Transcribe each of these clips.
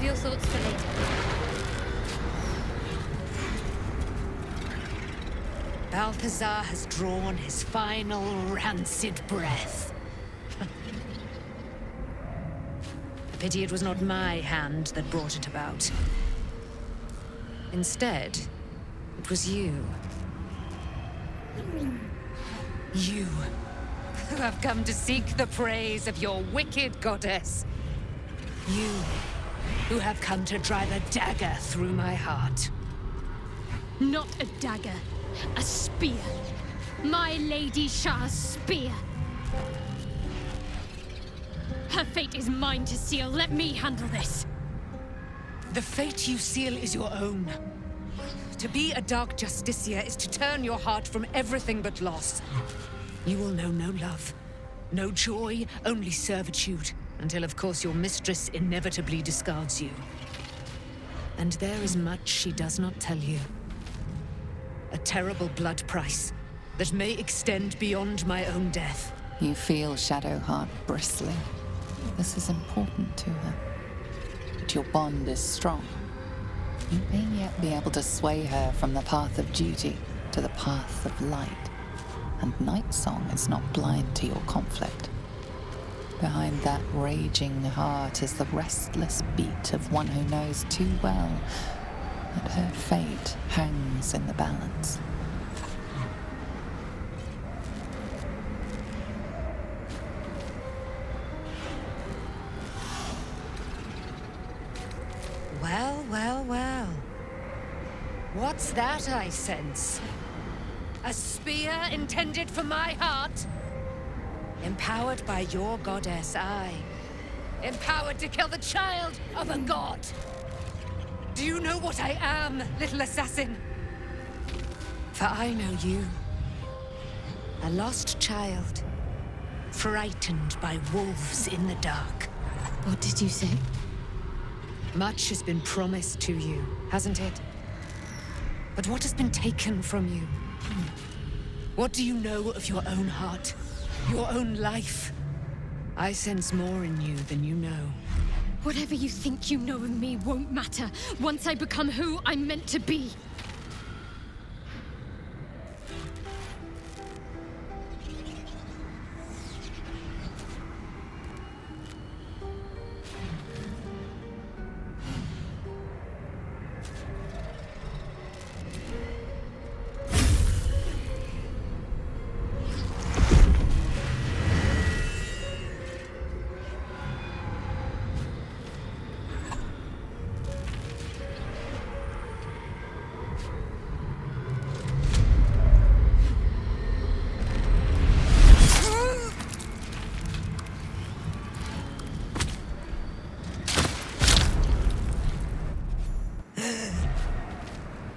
your thoughts for later. Balthazar has drawn his final rancid breath. A pity it was not my hand that brought it about. Instead, it was you. You, who have come to seek the praise of your wicked goddess. You, who have come to drive a dagger through my heart. Not a dagger, a spear. My Lady Shah's spear. Her fate is mine to seal. Let me handle this. The fate you seal is your own. To be a Dark Justiciar is to turn your heart from everything but loss. You will know no love, no joy, only servitude, until of course your mistress inevitably discards you. And there is much she does not tell you. A terrible blood price that may extend beyond my own death. You feel Shadowheart bristling. This is important to her. But your bond is strong. You may yet be able to sway her from the path of duty to the path of light. And Nightsong is not blind to your conflict. Behind that raging heart is the restless beat of one who knows too well that her fate hangs in the balance. Well, well, well. What's that I sense? A spear intended for my heart? Empowered by your goddess, I. Empowered to kill the child of a god. Do you know what I am, little assassin? For I know you. A lost child. Frightened by wolves in the dark. What did you say? Much has been promised to you, hasn't it? But what has been taken from you? What do you know of your own heart? Your own life? I sense more in you than you know. Whatever you think you know of me won't matter once I become who I'm meant to be.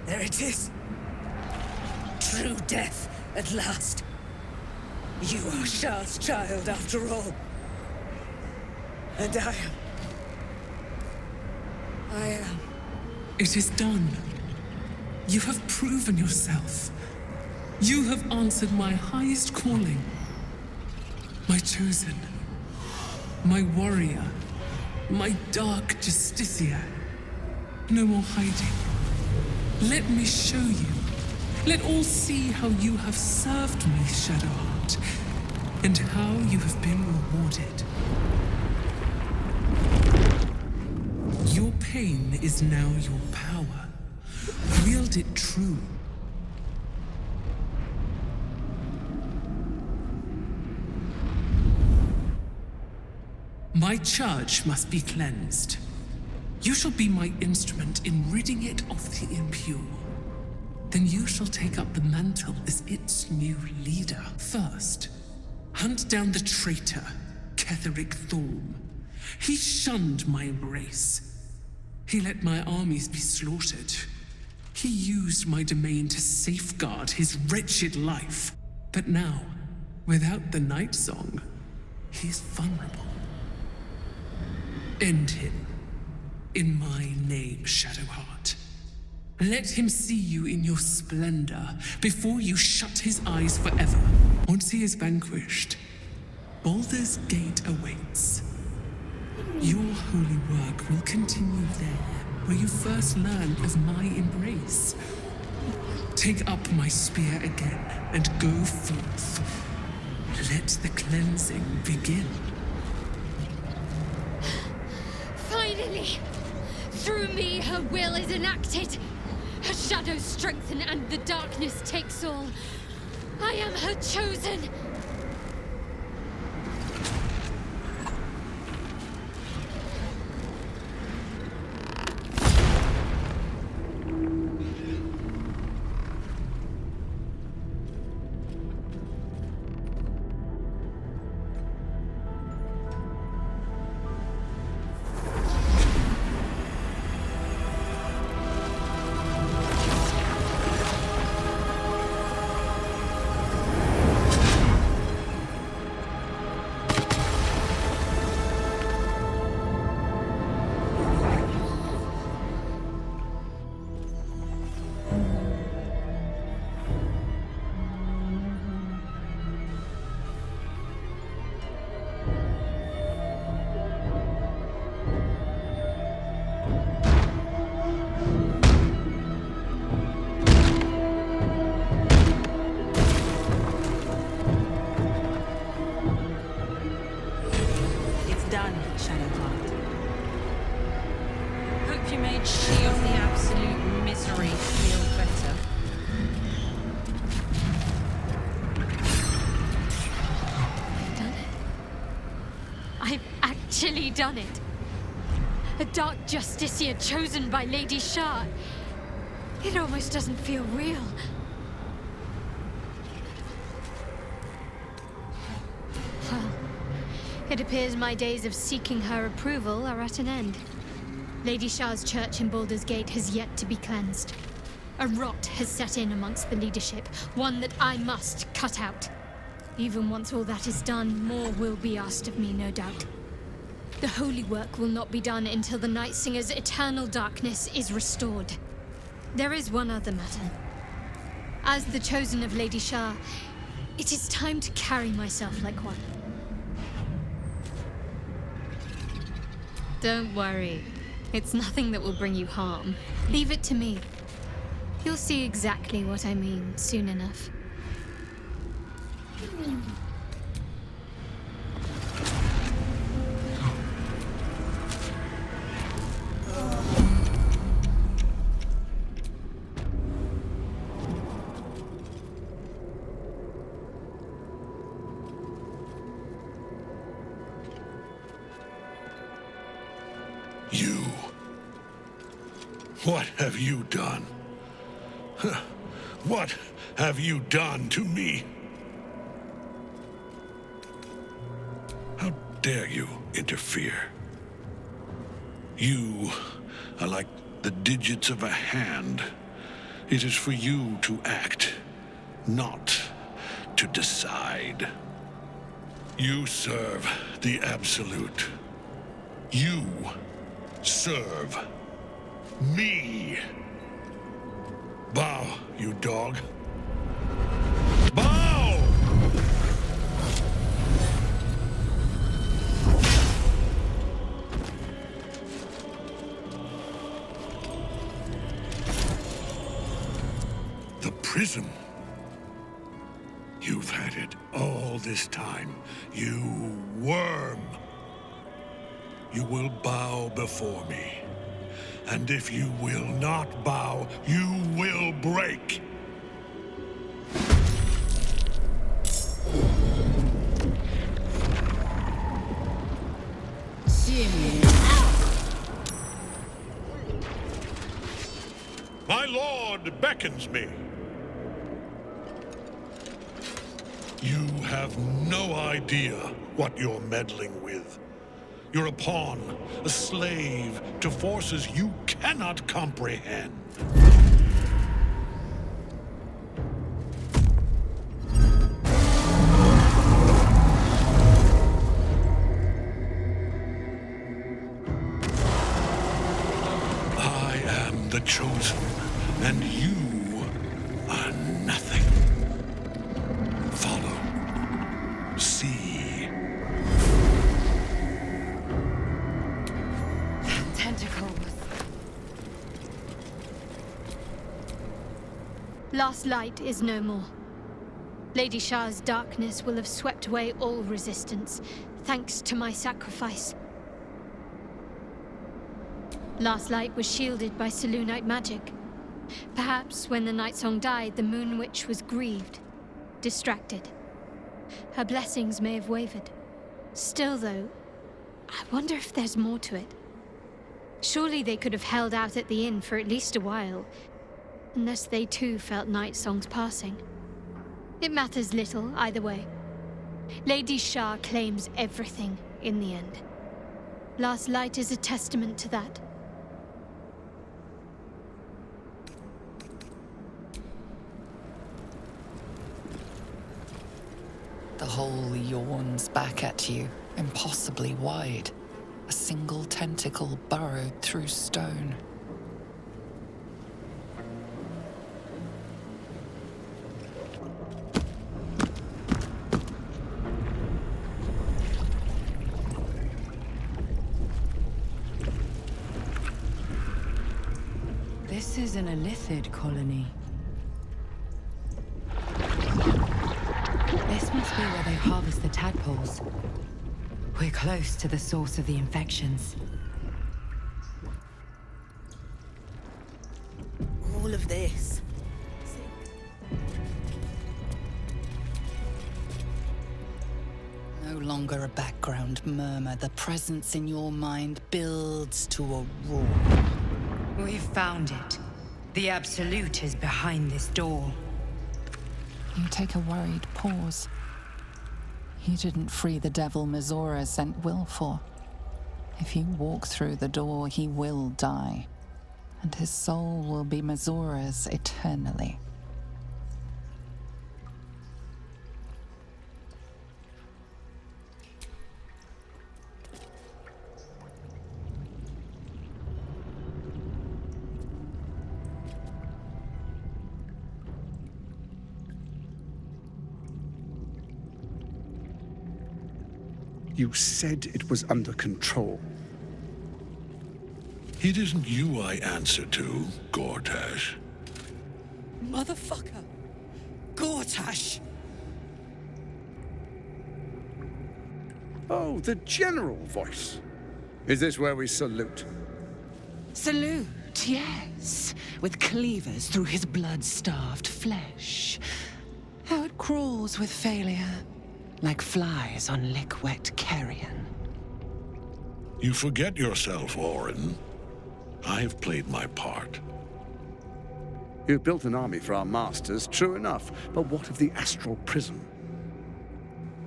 There it is. True death, at last. You are Shah's child, after all. And I am... It is done. You have proven yourself. You have answered my highest calling. My chosen. My warrior. My dark justiciar. No more hiding. Let me show you. Let all see how you have served me, Shadowheart, and how you have been rewarded. Your pain is now your power. Wield it true. My charge must be cleansed. You shall be my instrument in ridding it of the impure. Then you shall take up the mantle as its new leader. First, hunt down the traitor, Ketheric Thorm. He shunned my embrace. He let my armies be slaughtered. He used my domain to safeguard his wretched life. But now, without the Nightsong, he's vulnerable. End him. In my name, Shadowheart. Let him see you in your splendor before you shut his eyes forever. Once he is vanquished, Baldur's gate awaits. Your holy work will continue there, where you first learned of my embrace. Take up my spear again, and go forth. Let the cleansing begin. Finally! Through me, her will is enacted. Her shadows strengthen, and the darkness takes all. I am her chosen. Done, Shadowheart. Hope you made she of the absolute misery feel better. Done it. I've actually done it. A dark justiciar chosen by Lady Shah. It almost doesn't feel real. Well, it appears my days of seeking her approval are at an end. Lady Shah's church in Baldur's Gate has yet to be cleansed. A rot has set in amongst the leadership, one that I must cut out. Even once all that is done, more will be asked of me, no doubt. The holy work will not be done until the Night Singer's eternal darkness is restored. There is one other matter. As the chosen of Lady Shah, it is time to carry myself like one. Don't worry. It's nothing that will bring you harm. Leave it to me. You'll see exactly what I mean soon enough. You. What have you done? What have you done to me? How dare you interfere? You are like the digits of a hand. It is for you to act, not to decide. You serve the Absolute. You serve me. Bow, you dog. Bow! The prism. You've had it all this time, you worm. You will bow before me. And if you will not bow, you will break. My lord beckons me. You have no idea what you're meddling with. You're a pawn, a slave to forces you cannot comprehend. I am the chosen, and you are nothing. Follow. See. Last light is no more. Lady Shah's darkness will have swept away all resistance, thanks to my sacrifice. Last light was shielded by Selûnite magic. Perhaps when the Night Song died, the Moon Witch was grieved, distracted. Her blessings may have wavered. Still, though, I wonder if there's more to it. Surely they could have held out at the inn for at least a while, unless they too felt Night Song's passing. It matters little, either way. Lady Shah claims everything in the end. Last light is a testament to that. The hole yawns back at you, impossibly wide. A single tentacle burrowed through stone. This is an Illithid colony. This must be where they harvest the tadpoles. We're close to the source of the infections. All of this. No longer a background murmur. The presence in your mind builds to a roar. We've found it. The Absolute is behind this door. You take a worried pause. You didn't free the devil Mizora sent Will for. If you walk through the door, he will die, and his soul will be Mizora's eternally. You said it was under control. It isn't you I answer to, Gortash. Motherfucker! Gortash! Oh, the general voice. Is this where we salute? Salute, yes. With cleavers through his blood-starved flesh. How it crawls with failure. Like flies on lick-wet carrion. You forget yourself, Orin. I have played my part. You built an army for our masters, true enough. But what of the astral prison?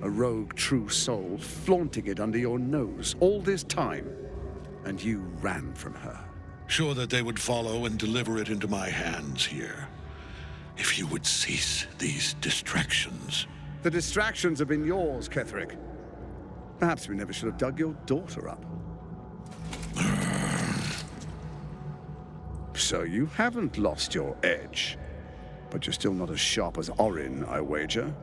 A rogue true soul flaunting it under your nose all this time. And you ran from her. Sure that they would follow and deliver it into my hands here. If you would cease these distractions. The distractions have been yours, Ketherick. Perhaps we never should have dug your daughter up. So you haven't lost your edge. But you're still not as sharp as Orin, I wager.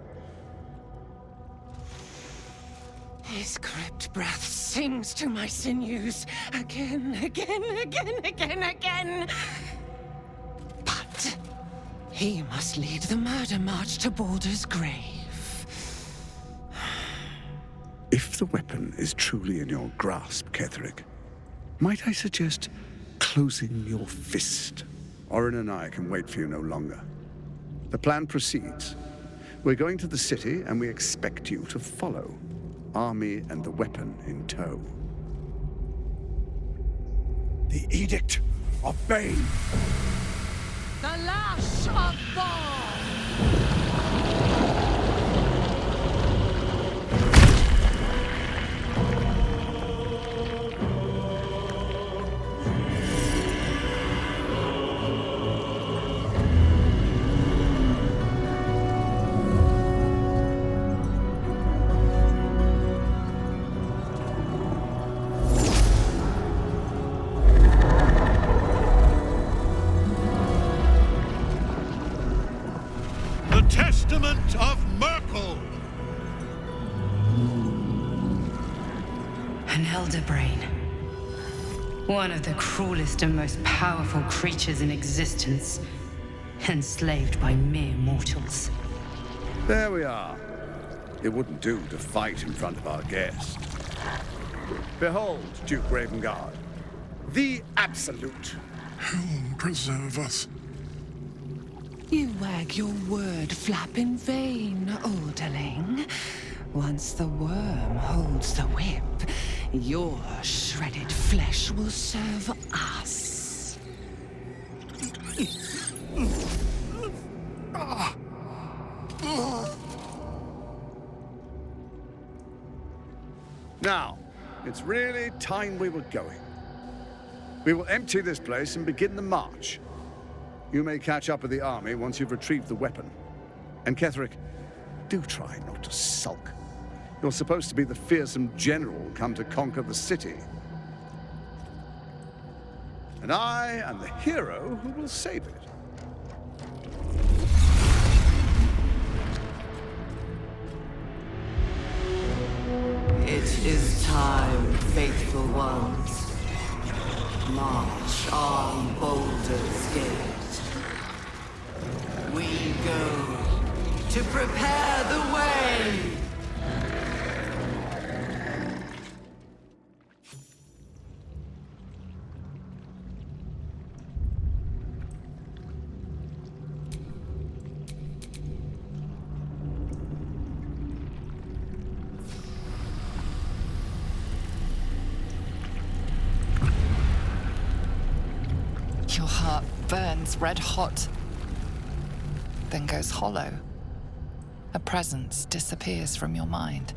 His crypt breath sings to my sinews. Again, again, again, again, again. But he must lead the murder march to Baldur's grave. If the weapon is truly in your grasp, Ketherick, might I suggest closing your fist? Orin and I can wait for you no longer. The plan proceeds. We're going to the city, and we expect you to follow. Army and the weapon in tow. The Edict of Bane! The lash of Bond! Testament of Merkel! An elder brain. One of the cruelest and most powerful creatures in existence. enslaved by mere mortals. There we are. It wouldn't do to fight in front of our guest. Behold, Duke Ravengard, the Absolute. Whom preserve us? You wag your word flap in vain, Alderling. Once the worm holds the whip, your shredded flesh will serve us. Now, it's really time we were going. We will empty this place and begin the march. You may catch up with the army once you've retrieved the weapon. And Ketheric, do try not to sulk. You're supposed to be the fearsome general come to conquer the city. And I am the hero who will save it. It is time, faithful ones. March on Baldur's Gate. We go to prepare the way. Your heart burns red hot, then goes hollow. A presence disappears from your mind.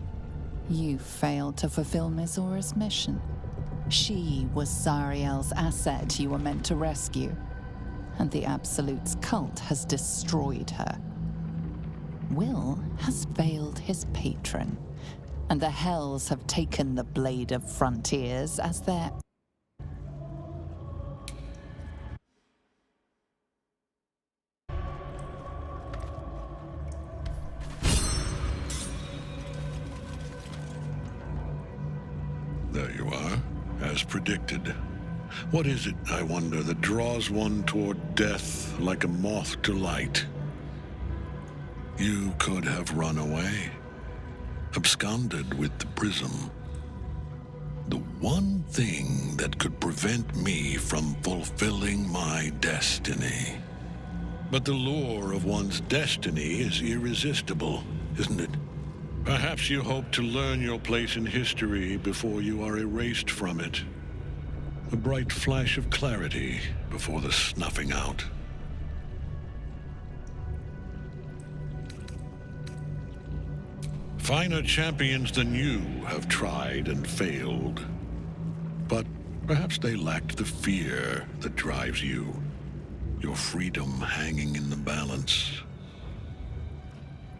You failed to fulfill Mizora's mission. She was Zariel's asset you were meant to rescue, and the Absolute's cult has destroyed her. Will has failed his patron, and the Hells have taken the Blade of Frontiers as their There you are, as predicted. What is it, I wonder, that draws one toward death like a moth to light? You could have run away, absconded with the prism. The one thing that could prevent me from fulfilling my destiny. But the lure of one's destiny is irresistible, isn't it? Perhaps you hope to learn your place in history before you are erased from it. A bright flash of clarity before the snuffing out. Finer champions than you have tried and failed. But perhaps they lacked the fear that drives you. Your freedom hanging in the balance.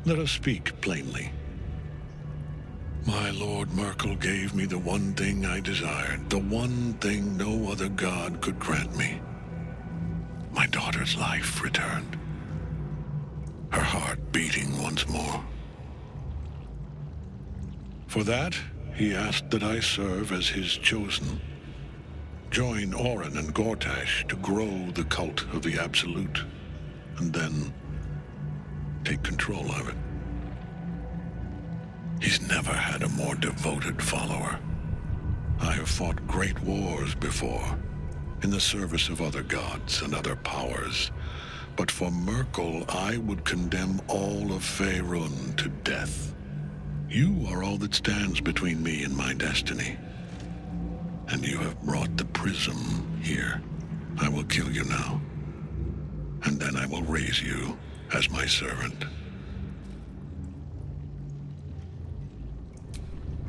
Let us speak plainly. My Lord Merkel gave me the one thing I desired, the one thing no other god could grant me. My daughter's life returned. Her heart beating once more. For that, he asked that I serve as his chosen. Join Orin and Gortash to grow the cult of the Absolute, and then take control of it. He's never had a more devoted follower. I have fought great wars before, in the service of other gods and other powers. But for Merkel, I would condemn all of Faerun to death. You are all that stands between me and my destiny. And you have brought the prism here. I will kill you now. And then I will raise you as my servant.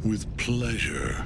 With pleasure.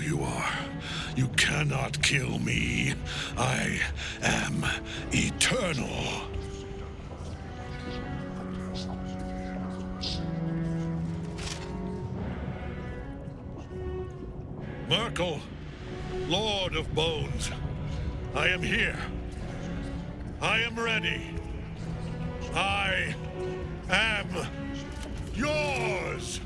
you are. You cannot kill me. I am eternal. Myrkul, Lord of Bones, I am here. I am ready. I am yours!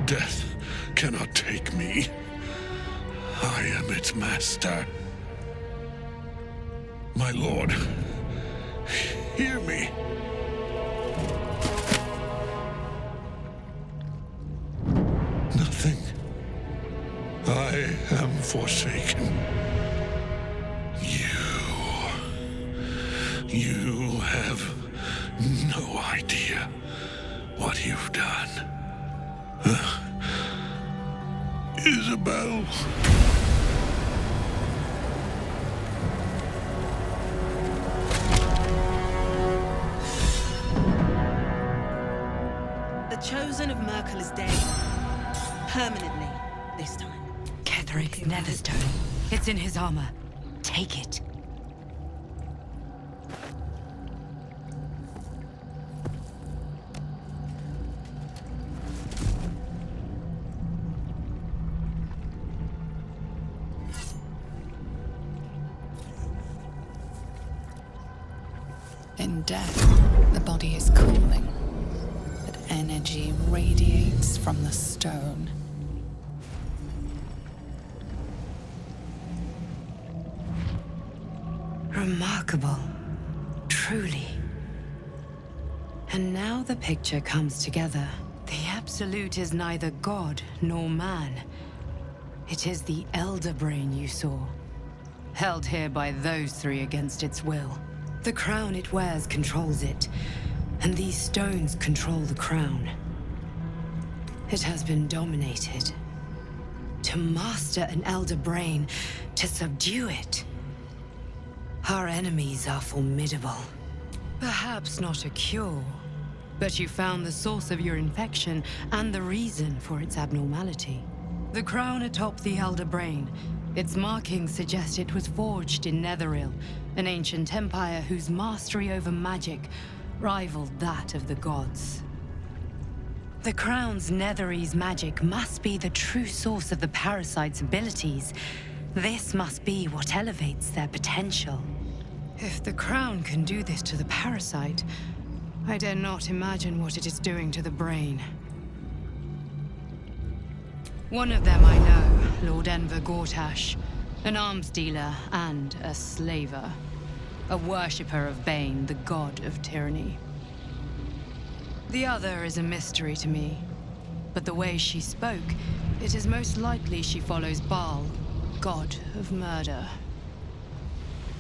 Death cannot take me. I am its master. My lord, hear me. Nothing. I am forsaken. You have no idea what you've done. Isabel. The Chosen of Myrkul is dead. Permanently, this time. Ketheric's Netherstone. It's in his armor. Take it. In death, the body is cooling, but energy radiates from the stone. Remarkable. Truly. And now the picture comes together. The Absolute is neither god nor man. It is the Elder Brain you saw, held here by those three against its will. The crown it wears controls it, and these stones control the crown. It has been dominated. To master an Elder Brain, to subdue it. Our enemies are formidable. Perhaps not a cure, but you found the source of your infection and the reason for its abnormality. The crown atop the Elder Brain. Its markings suggest it was forged in Netheril, an ancient empire whose mastery over magic rivaled that of the gods. The crown's Netherese magic must be the true source of the parasites' abilities. This must be what elevates their potential. If the crown can do this to the parasite, I dare not imagine what it is doing to the brain. One of them I know, Lord Enver Gortash, an arms dealer and a slaver. A worshipper of Bane, the god of tyranny. The other is a mystery to me, but the way she spoke, it is most likely she follows Baal, god of murder.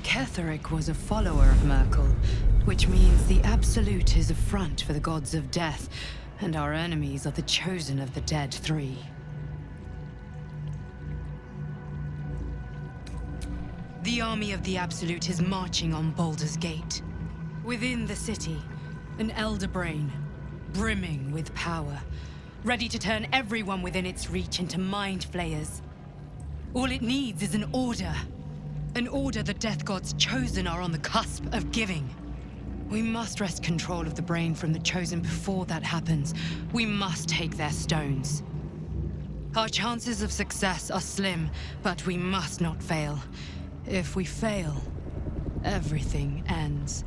Ketheric was a follower of Merkel, which means the Absolute is a front for the gods of death, and our enemies are the chosen of the Dead Three. The army of the Absolute is marching on Baldur's Gate. Within the city, an elder brain, brimming with power, ready to turn everyone within its reach into mind flayers. All it needs is an order. An order the Death Gods chosen are on the cusp of giving. We must wrest control of the brain from the chosen before that happens. We must take their stones. Our chances of success are slim, but we must not fail. If we fail, everything ends.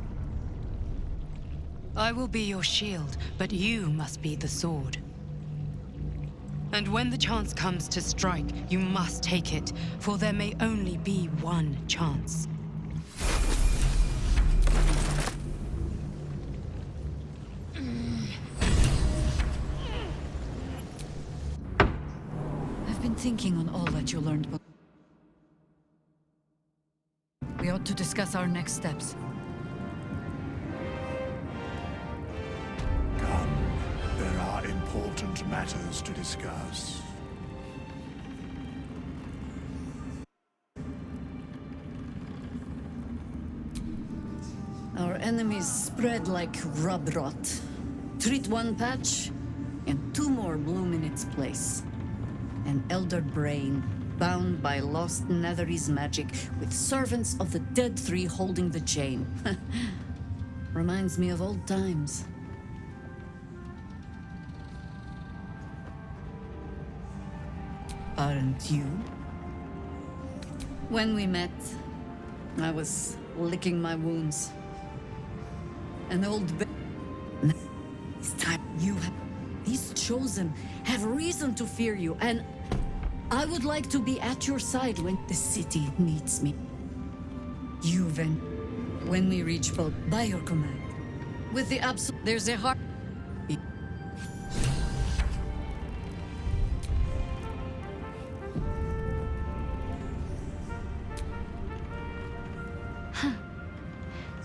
I will be your shield, but you must be the sword. And when the chance comes to strike, you must take it, for there may only be one chance. I've been thinking on all that you learned. We ought to discuss our next steps. Come, there are important matters to discuss. Our enemies spread like rub rot. Treat one patch, and two more bloom in its place. An elder brain, bound by lost Netherese magic, with servants of the Dead Three holding the chain. Reminds me of old times. Aren't you? When we met, I was licking my wounds. An old This time you have... These chosen have reason to fear you, and I would like to be at your side when the city needs me. You, Ven, when we reach both, by your command. With the absolute, there's a heart.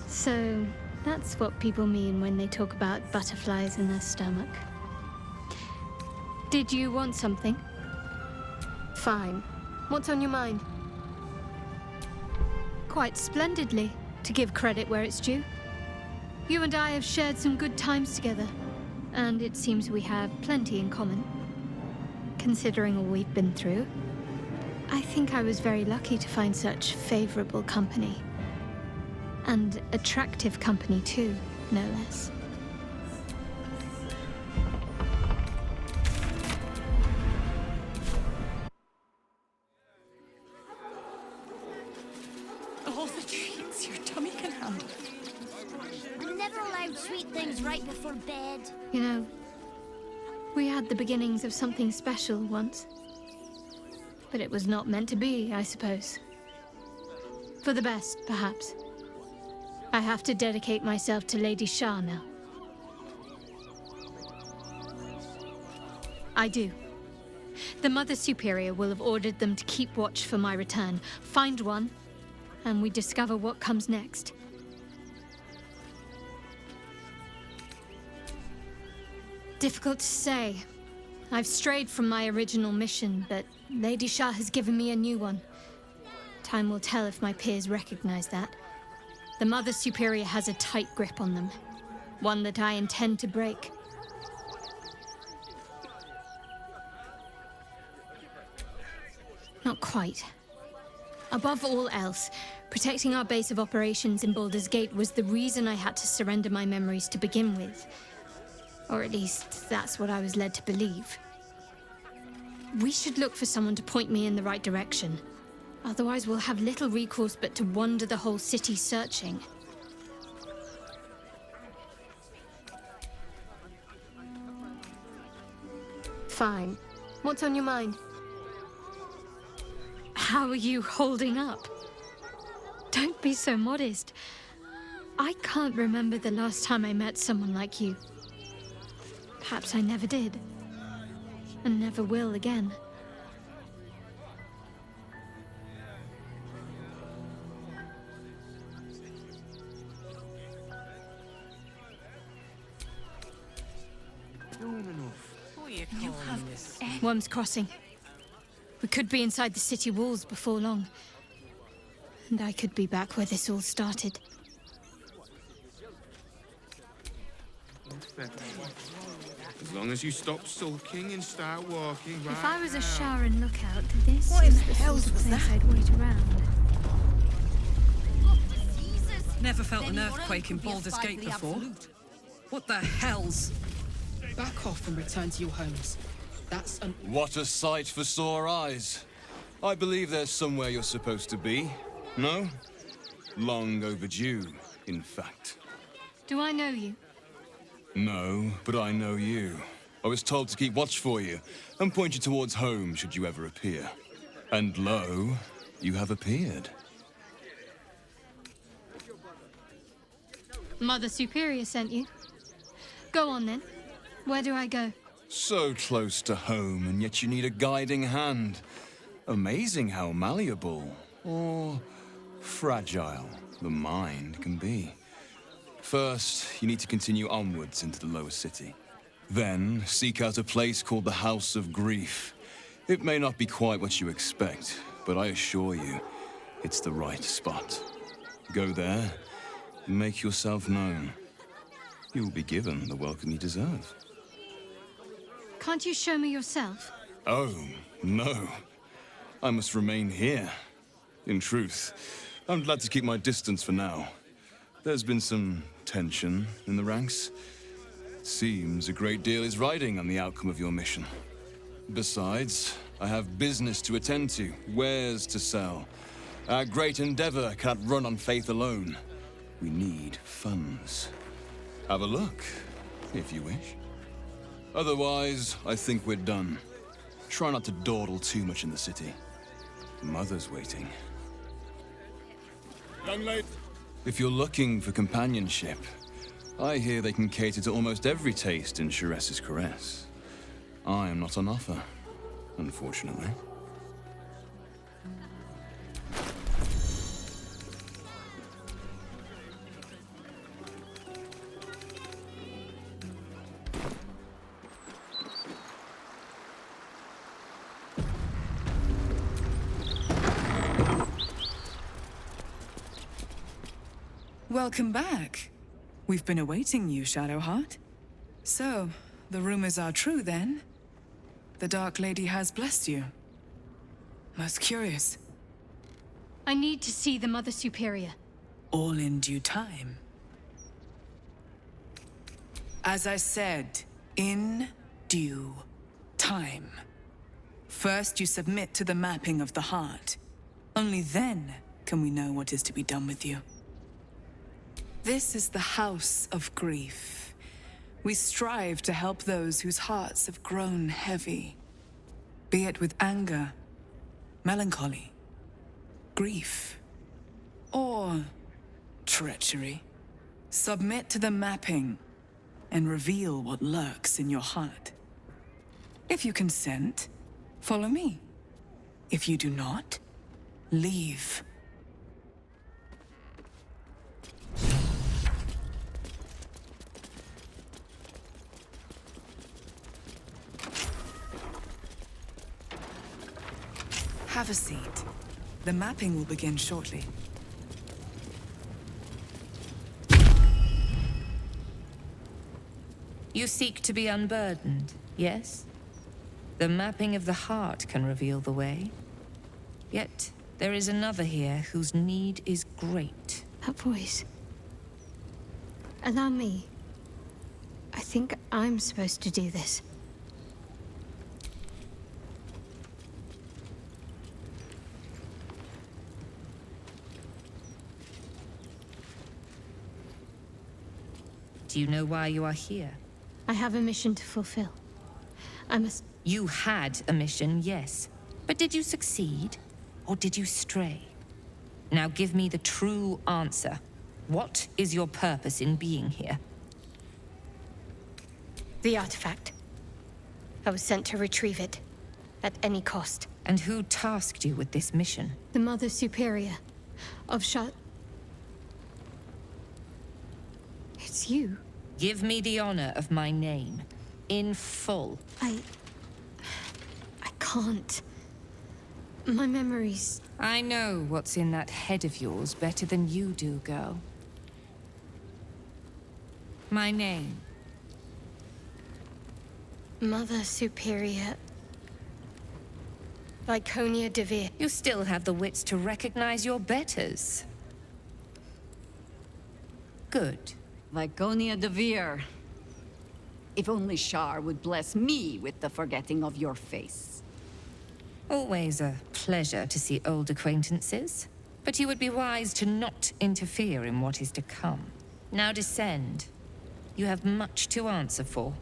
So, that's what people mean when they talk about butterflies in their stomach. Did you want something? Fine. What's on your mind? Quite splendidly, to give credit where it's due. You and I have shared some good times together, and it seems we have plenty in common. Considering all we've been through, I think I was very lucky to find such favorable company. And attractive company too, no less. All the treats your tummy can handle. I'm never allowed sweet things right before bed. You know, we had the beginnings of something special once. But it was not meant to be, I suppose. For the best, perhaps. I have to dedicate myself to Lady Shah now. I do. The Mother Superior will have ordered them to keep watch for my return. Find one, and we discover what comes next. Difficult to say. I've strayed from my original mission, but Lady Shah has given me a new one. Time will tell if my peers recognize that. The Mother Superior has a tight grip on them, one that I intend to break. Not quite. Above all else, protecting our base of operations in Baldur's Gate was the reason I had to surrender my memories to begin with. Or at least, that's what I was led to believe. We should look for someone to point me in the right direction. Otherwise, we'll have little recourse but to wander the whole city searching. Fine. What's on your mind? How are you holding up? Don't be so modest. I can't remember the last time I met someone like you. Perhaps I never did. And never will again. Worm's Crossing. We could be inside the city walls before long. And I could be back where this all started. As long as you stop sulking and start walking right If I was a now. shower and lookout, this What in is the the hell sort of was place that? I'd wait around. Never felt an earthquake in Baldur's Gate before. What the hells? Back off and return to your homes. That's an... What a sight for sore eyes. I believe there's somewhere you're supposed to be. No? Long overdue, in fact. Do I know you? No, but I know you. I was told to keep watch for you and point you towards home should you ever appear. And lo, you have appeared. Mother Superior sent you. Go on then. Where do I go? So close to home, and yet you need a guiding hand. Amazing how malleable, or fragile, the mind can be. First, you need to continue onwards into the lower city. Then, seek out a place called the House of Grief. It may not be quite what you expect, but I assure you, it's the right spot. Go there, and make yourself known. You will be given the welcome you deserve. Can't you show me yourself? Oh, no. I must remain here. In truth, I'm glad to keep my distance for now. There's been some tension in the ranks. Seems a great deal is riding on the outcome of your mission. Besides, I have business to attend to, wares to sell. Our great endeavor cannot run on faith alone. We need funds. Have a look, if you wish. Otherwise, I think we're done. Try not to dawdle too much in the city. Mother's waiting. Young lady. If you're looking for companionship, I hear they can cater to almost every taste in Sharess's caress. I am not on offer, unfortunately. Welcome back. We've been awaiting you, Shadowheart. So, the rumors are true then? The Dark Lady has blessed you. Most curious. I need to see the Mother Superior. All in due time. As I said, in due time. First, you submit to the mapping of the heart. Only then can we know what is to be done with you. This is the House of Grief. We strive to help those whose hearts have grown heavy. Be it with anger, melancholy, grief, or treachery. Submit to the mapping and reveal what lurks in your heart. If you consent, follow me. If you do not, leave. Have a seat. The mapping will begin shortly. You seek to be unburdened, yes? The mapping of the heart can reveal the way. Yet, there is another here whose need is great. That voice. Allow me. I think I'm supposed to do this. Do you know why you are here? I have a mission to fulfill. I must You had a mission, yes. But did you succeed? Or did you stray? Now give me the true answer. What is your purpose in being here? The artifact. I was sent to retrieve it. At any cost. And who tasked you with this mission? The Mother Superior of It's you. Give me the honor of my name. In full. I can't. My memories... I know what's in that head of yours better than you do, girl. My name. Mother Superior... Viconia Devere. You still have the wits to recognize your betters. Good. Viconia Devere. If only Shar would bless me with the forgetting of your face. Always a pleasure to see old acquaintances. But you would be wise to not interfere in what is to come. Now descend. You have much to answer for.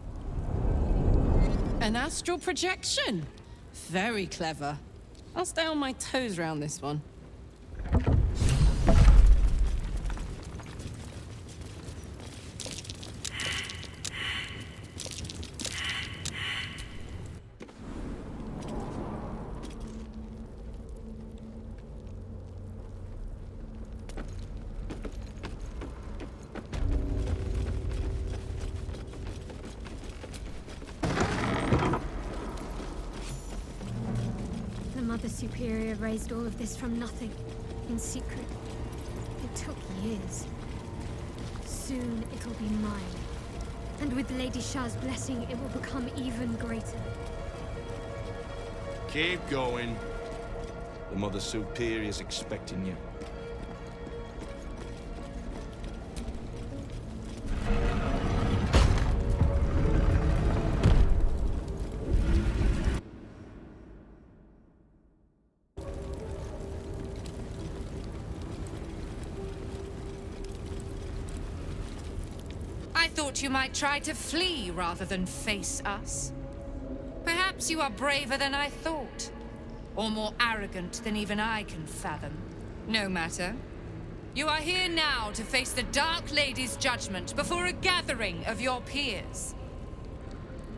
An astral projection? Very clever. I'll stay on my toes around this one. The Superior raised all of this from nothing, in secret. It took years. Soon it'll be mine. And with Lady Shah's blessing, it will become even greater. Keep going. The Mother Superior's expecting you. I thought you might try to flee rather than face us. Perhaps you are braver than I thought. Or more arrogant than even I can fathom. No matter. You are here now to face the Dark Lady's judgment before a gathering of your peers.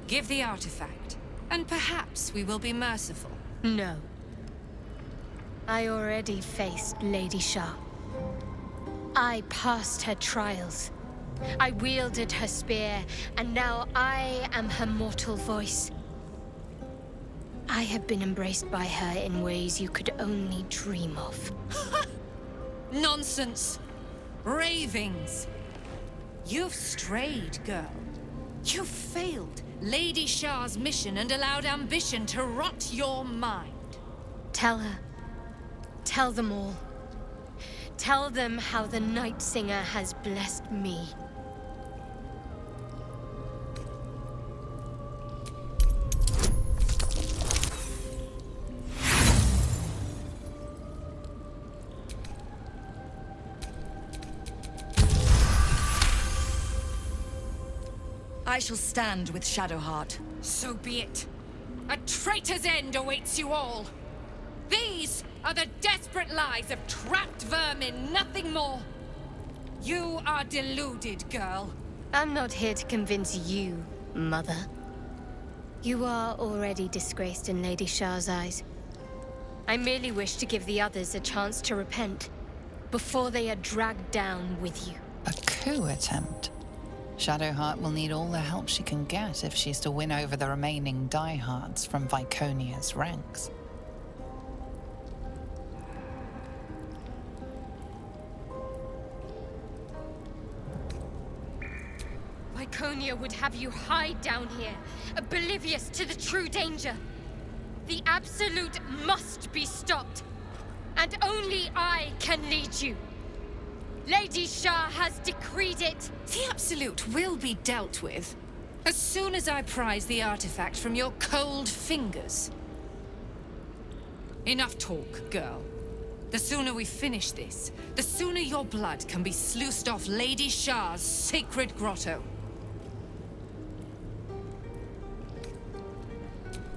Give the artifact, and perhaps we will be merciful. No. I already faced Lady Shah. I passed her trials. I wielded her spear, and now I am her mortal voice. I have been embraced by her in ways you could only dream of. Nonsense! Ravings! You've strayed, girl. You've failed Lady Shah's mission and allowed ambition to rot your mind. Tell her. Tell them all. Tell them how the Night Singer has blessed me. I shall stand with Shadowheart. So be it. A traitor's end awaits you all. These are the desperate lies of trapped vermin, nothing more. You are deluded, girl. I'm not here to convince you, Mother. You are already disgraced in Lady Shah's eyes. I merely wish to give the others a chance to repent, before they are dragged down with you. A coup attempt? Shadowheart will need all the help she can get if she's to win over the remaining diehards from Viconia's ranks. Viconia would have you hide down here, oblivious to the true danger. The Absolute must be stopped, and only I can lead you. Lady Shah has decreed it. The Absolute will be dealt with as soon as I prize the artifact from your cold fingers. Enough talk, girl. The sooner we finish this, the sooner your blood can be sluiced off Lady Shah's sacred grotto.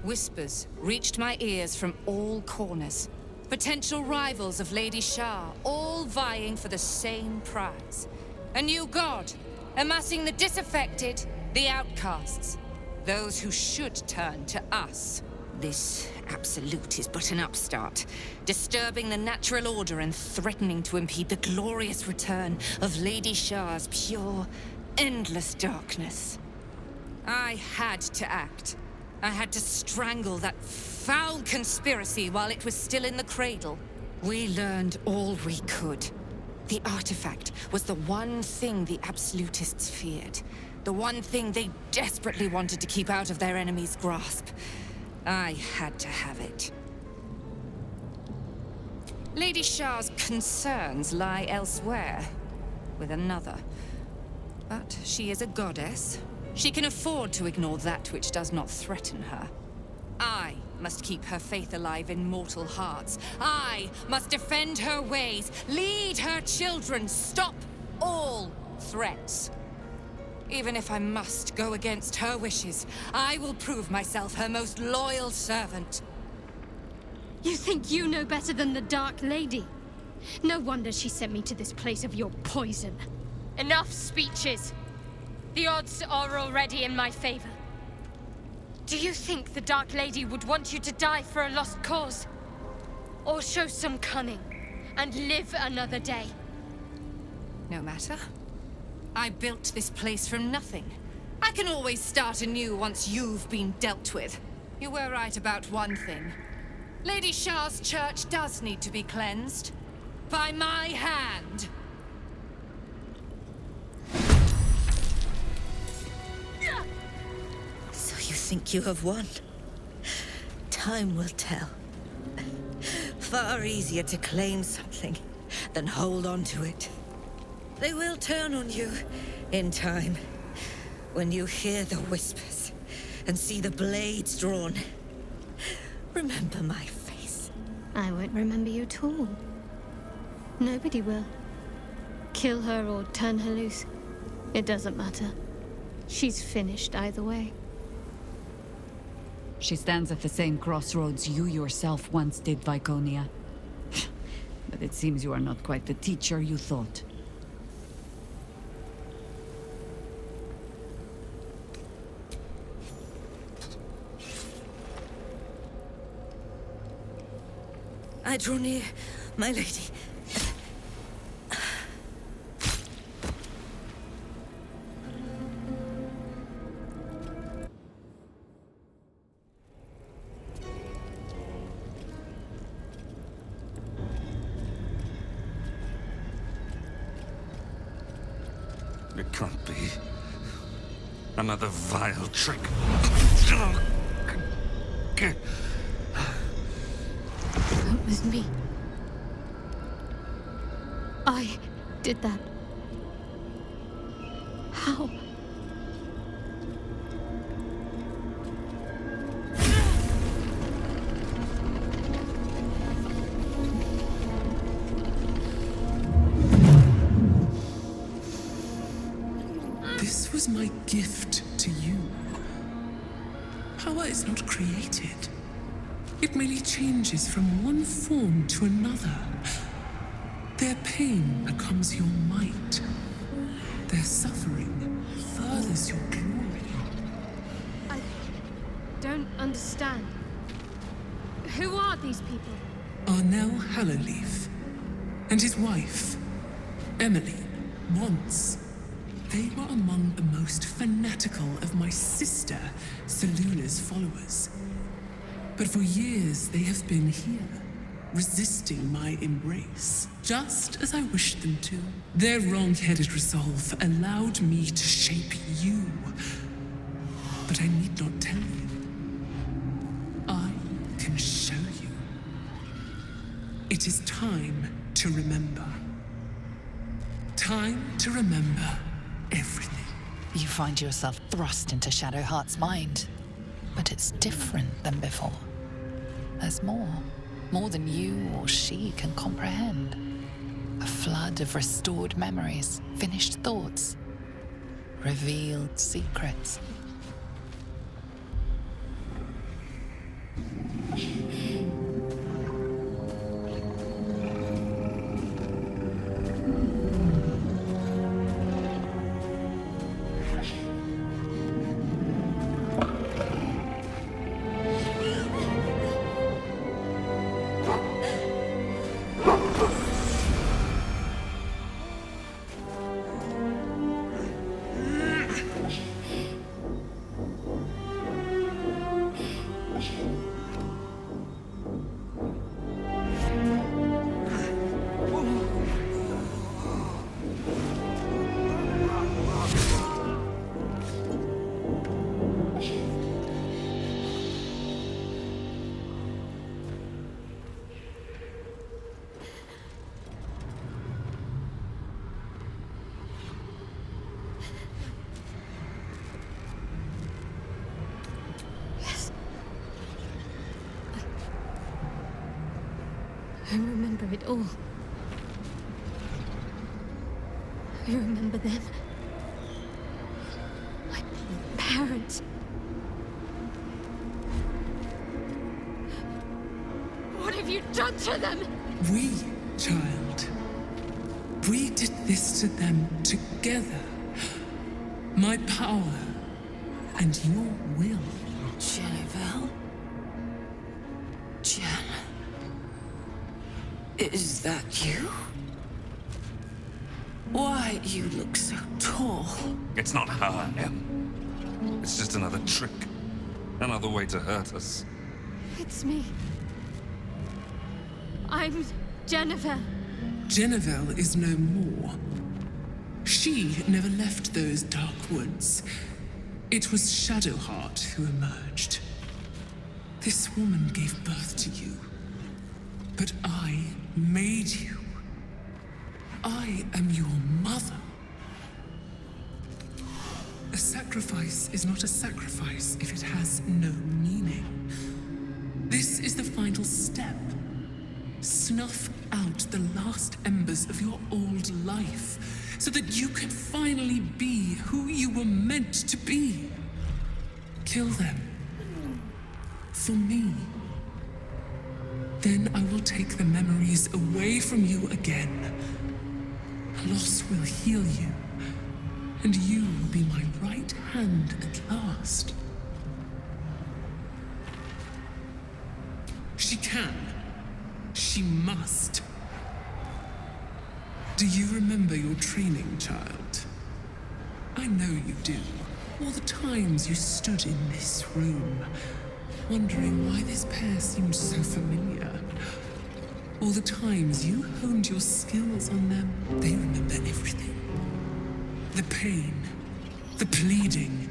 Whispers reached my ears from all corners. Potential rivals of Lady Shah, all vying for the same prize. A new god, amassing the disaffected, the outcasts. Those who should turn to us. This absolute is but an upstart, disturbing the natural order and threatening to impede the glorious return of Lady Shah's pure, endless darkness. I had to act. I had to strangle that foul conspiracy while it was still in the cradle. We learned all we could. The artifact was the one thing the absolutists feared. The one thing they desperately wanted to keep out of their enemy's grasp. I had to have it. Lady Shah's concerns lie elsewhere, with another. But she is a goddess. She can afford to ignore that which does not threaten her. I must keep her faith alive in mortal hearts. I must defend her ways, lead her children, stop all threats. Even if I must go against her wishes, I will prove myself her most loyal servant. You think you know better than the Dark Lady? No wonder she sent me to this place of your poison. Enough speeches! The odds are already in my favor. Do you think the Dark Lady would want you to die for a lost cause? Or show some cunning and live another day? No matter. I built this place from nothing. I can always start anew once you've been dealt with. You were right about one thing. Lady Shah's church does need to be cleansed. By my hand. So you think you have won? Time will tell. Far easier to claim something than hold on to it. They will turn on you in time. When you hear the whispers and see the blades drawn. Remember my face. I won't remember you at all. Nobody will. Kill her or turn her loose. It doesn't matter. She's finished either way. She stands at the same crossroads you yourself once did, Viconia. But it seems you are not quite the teacher you thought. I draw near, my lady. It can't be. Another vile trick. It was me. I did that. How? This was my gift to you. Power is not created. It merely changes from one form to another. Their pain becomes your might. Their suffering furthers your glory. I don't understand. Who are these people? Arnell Hallerleaf and his wife, Emily, once. They were among the most fanatical of my sister, Seluna's followers. But for years they have been here, resisting my embrace, just as I wished them to. Their wrong-headed resolve allowed me to shape you. But I need not tell you. I can show you. It is time to remember. Time to remember everything. You find yourself thrust into Shadowheart's mind. But it's different than before. There's more. More than you or she can comprehend. A flood of restored memories, finished thoughts, revealed secrets. I remember it all. I remember them. My parents. What have you done to them? We, child. We did this to them together. My power and your will. Jennifer? Jen? Is that you? Why you look so tall? It's not her, Em. It's just another trick. Another way to hurt us. It's me. I'm Jennifer. Jennifer is no more. She never left those dark woods. It was Shadowheart who emerged. This woman gave birth to you. But I made you. I am your mother. A sacrifice is not a sacrifice if it has no meaning. This is the final step. Snuff out the last embers of your old life, so that you can finally be who you were meant to be. Kill them. For me. Then I will take the memories away from you again. Loss will heal you, and you will be my right hand at last. She can. She must. Do you remember your training, child? I know you do. All the times you stood in this room, wondering why this pair seemed so familiar. All the times you honed your skills on them, they remember everything. The pain, the pleading,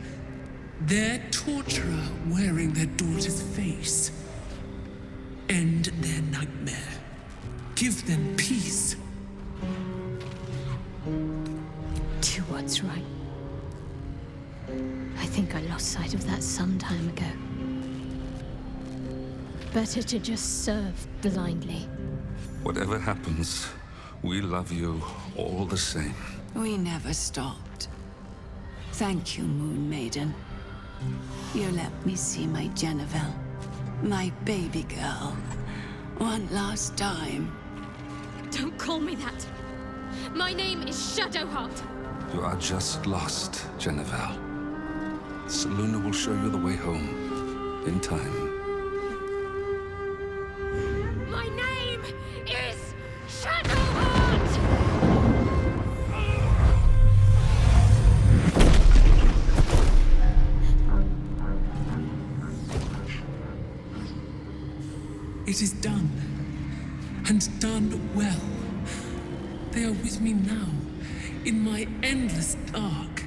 their torturer wearing their daughter's face. End their nightmare. Give them peace. Do what's right. I think I lost sight of that some time ago. Better to just serve blindly. Whatever happens, we love you all the same. We never stopped. Thank you, Moon Maiden. You let me see my Jennifer, my baby girl, one last time. Don't call me that. My name is Shadowheart. You are just lost, Jennifer. Seluna will show you the way home, in time. My name is Shadowheart! It is done, and done well. They are with me now, in my endless dark,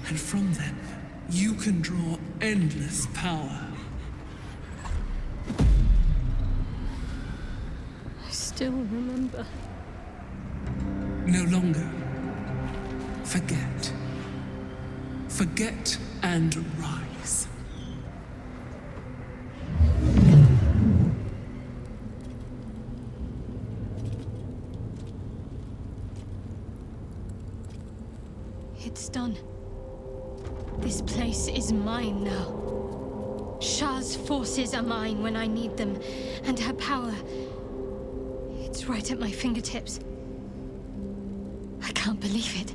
and from them, you can draw endless power. I still remember. No longer. Forget. Forget and rise. It's done. This place is mine now. Shah's forces are mine when I need them, and her power, it's right at my fingertips. I can't believe it.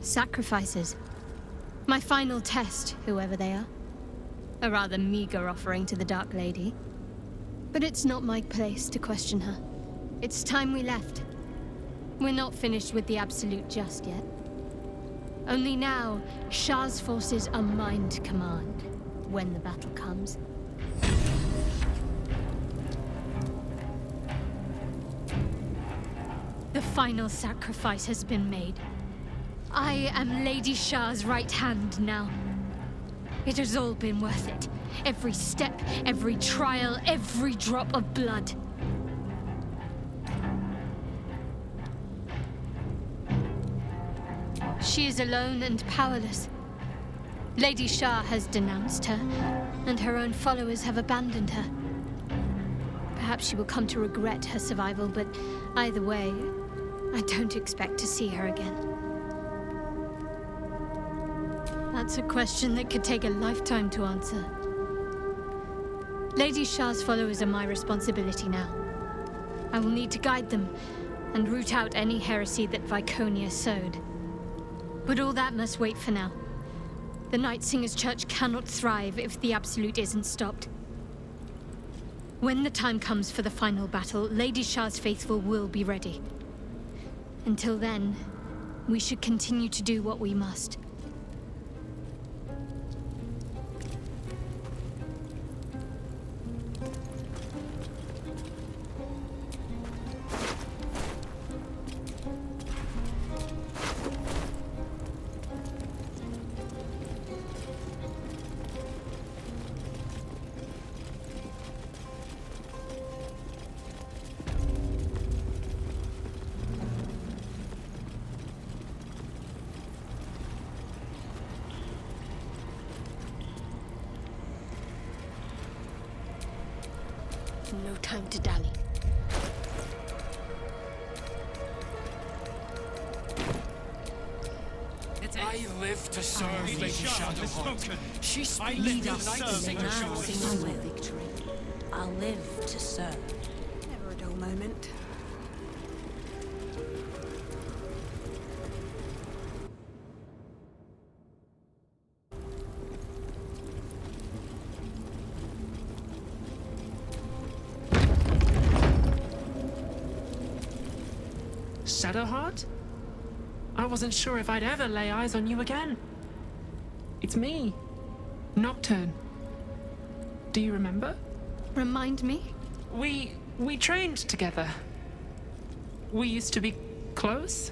Sacrifices. My final test, whoever they are. A rather meager offering to the Dark Lady. But it's not my place to question her. It's time we left. We're not finished with the Absolute just yet. Only now, Shah's forces are mine to command, when the battle comes. The final sacrifice has been made. I am Lady Shah's right hand now. It has all been worth it. Every step, every trial, every drop of blood. She is alone and powerless. Lady Shah has denounced her, and her own followers have abandoned her. Perhaps she will come to regret her survival, but either way, I don't expect to see her again. That's a question that could take a lifetime to answer. Lady Shah's followers are my responsibility now. I will need to guide them and root out any heresy that Viconia sowed. But all that must wait for now. The Night Singer's Church cannot thrive if the Absolute isn't stopped. When the time comes for the final battle, Lady Shah's faithful will be ready. Until then, we should continue to do what we must. No time to dally. I live to serve Lady Shadowheart. She speaks the Night Singer's voice. Victory. I'll live to serve. Never a dull moment. Shadowheart? I wasn't sure if I'd ever lay eyes on you again. It's me, Nocturne. Do you remember? Remind me? We trained together. We used to be close.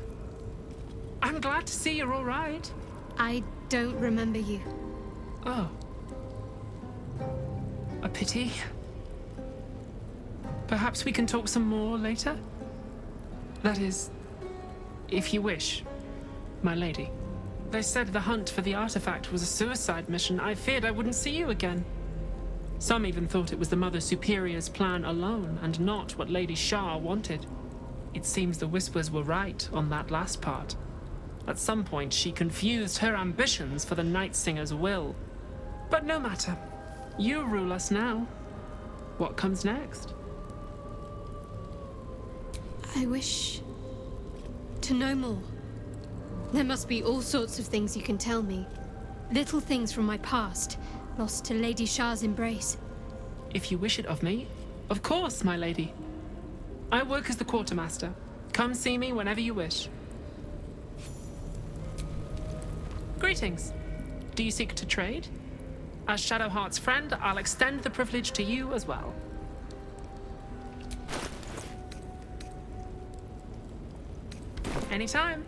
I'm glad to see you're all right. I don't remember you. Oh. A pity. Perhaps we can talk some more later? That is, if you wish, my lady. They said the hunt for the artifact was a suicide mission. I feared I wouldn't see you again. Some even thought it was the Mother Superior's plan alone, and not what Lady Shah wanted. It seems the Whispers were right on that last part. At some point, she confused her ambitions for the Night Singer's will. But no matter. You rule us now. What comes next? I wish to know more. There must be all sorts of things you can tell me. Little things from my past, lost to Lady Shah's embrace. If you wish it of me, of course, my lady. I work as the quartermaster. Come see me whenever you wish. Greetings. Do you seek to trade? As Shadowheart's friend, I'll extend the privilege to you as well. Anytime.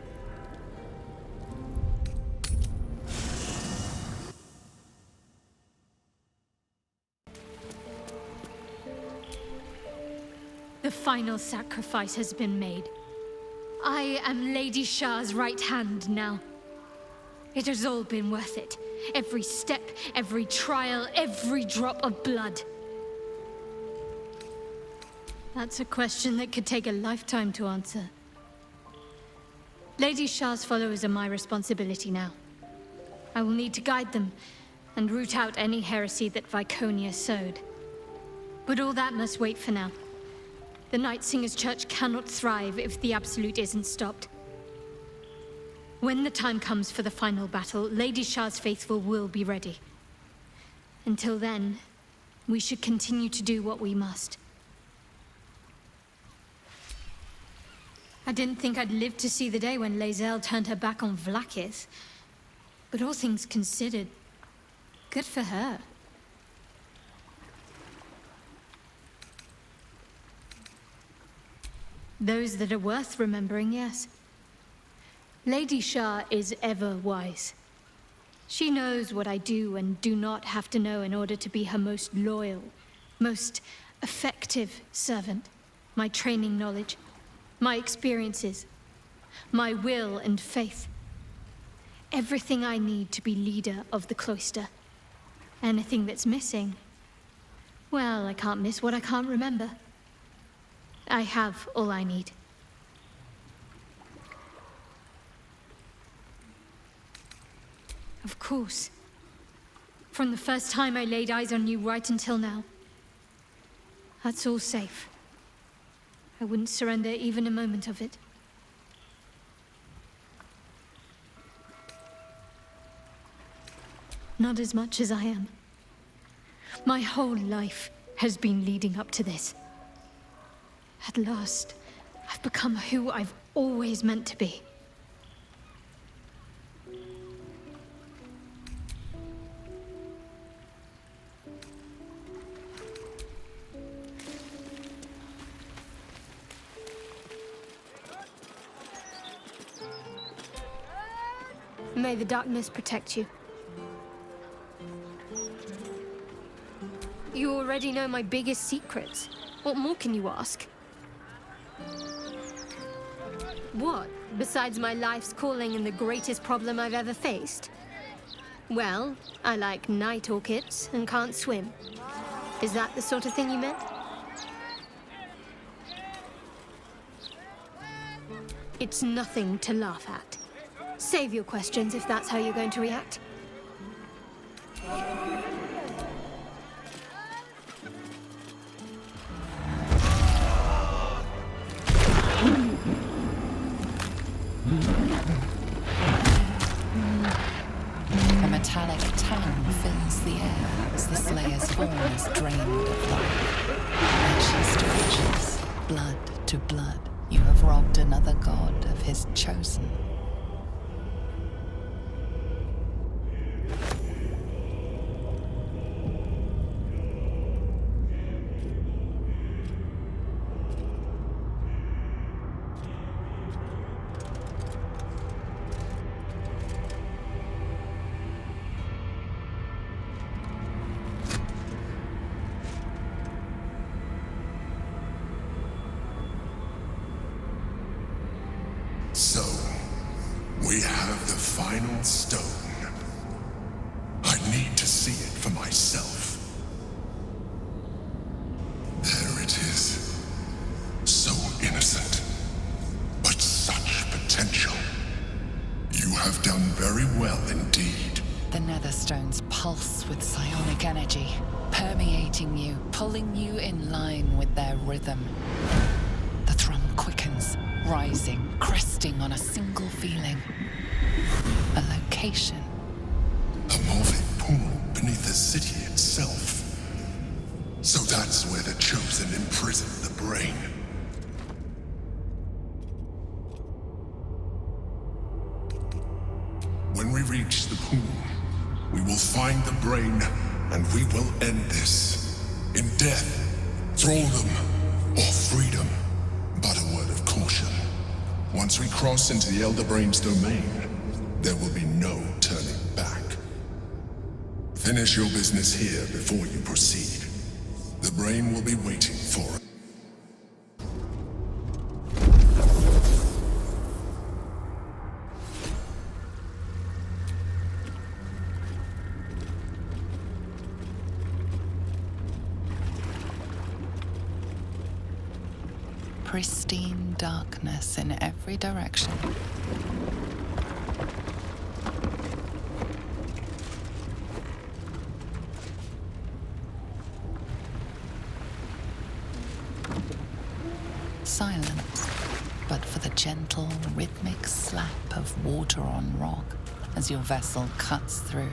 The final sacrifice has been made. I am Lady Shah's right hand now. It has all been worth it. Every step, every trial, every drop of blood. That's a question that could take a lifetime to answer. Lady Shah's followers are my responsibility now. I will need to guide them and root out any heresy that Viconia sowed. But all that must wait for now. The Night Singer's Church cannot thrive if the Absolute isn't stopped. When the time comes for the final battle, Lady Shah's faithful will be ready. Until then, we should continue to do what we must. I didn't think I'd live to see the day when Lae'zel turned her back on Vlaakith. But all things considered, good for her. Those that are worth remembering, yes. Lady Shah is ever wise. She knows what I do and do not have to know in order to be her most loyal, most effective servant. My training knowledge, my experiences, my will and faith. Everything I need to be leader of the cloister. Anything that's missing, well, I can't miss what I can't remember. I have all I need. Of course. From the first time I laid eyes on you right until now. That's all safe. I wouldn't surrender even a moment of it. Not as much as I am. My whole life has been leading up to this. At last, I've become who I've always meant to be. May the darkness protect you. You already know my biggest secrets. What more can you ask? What, besides my life's calling and the greatest problem I've ever faced? Well, I like night orchids and can't swim. Is that the sort of thing you meant? It's nothing to laugh at. Save your questions if that's how you're going to react. A metallic tang fills the air as the Slayer's form is drained of life. Ashes to ashes, blood to blood, you have robbed another god of his chosen. So, we have the final stone. I need to see it for myself. There it is. So innocent, but such potential. You have done very well indeed. The Netherstones pulse with psionic energy, permeating you, pulling you in line with their rhythm. The thrum quickens, rising, cresting on a single feeling. A location. A morphic pool beneath the city itself. So that's where the Chosen imprisoned the brain. When we reach the pool, we will find the brain, and we will end this. In death, thraldom, or freedom. But a word of caution. Once we cross into the Elder Brain's domain, there will be no turning back. Finish your business here before you proceed. The brain will be waiting for us. Pristine darkness in every direction. Silence, but for the gentle, rhythmic slap of water on rock as your vessel cuts through.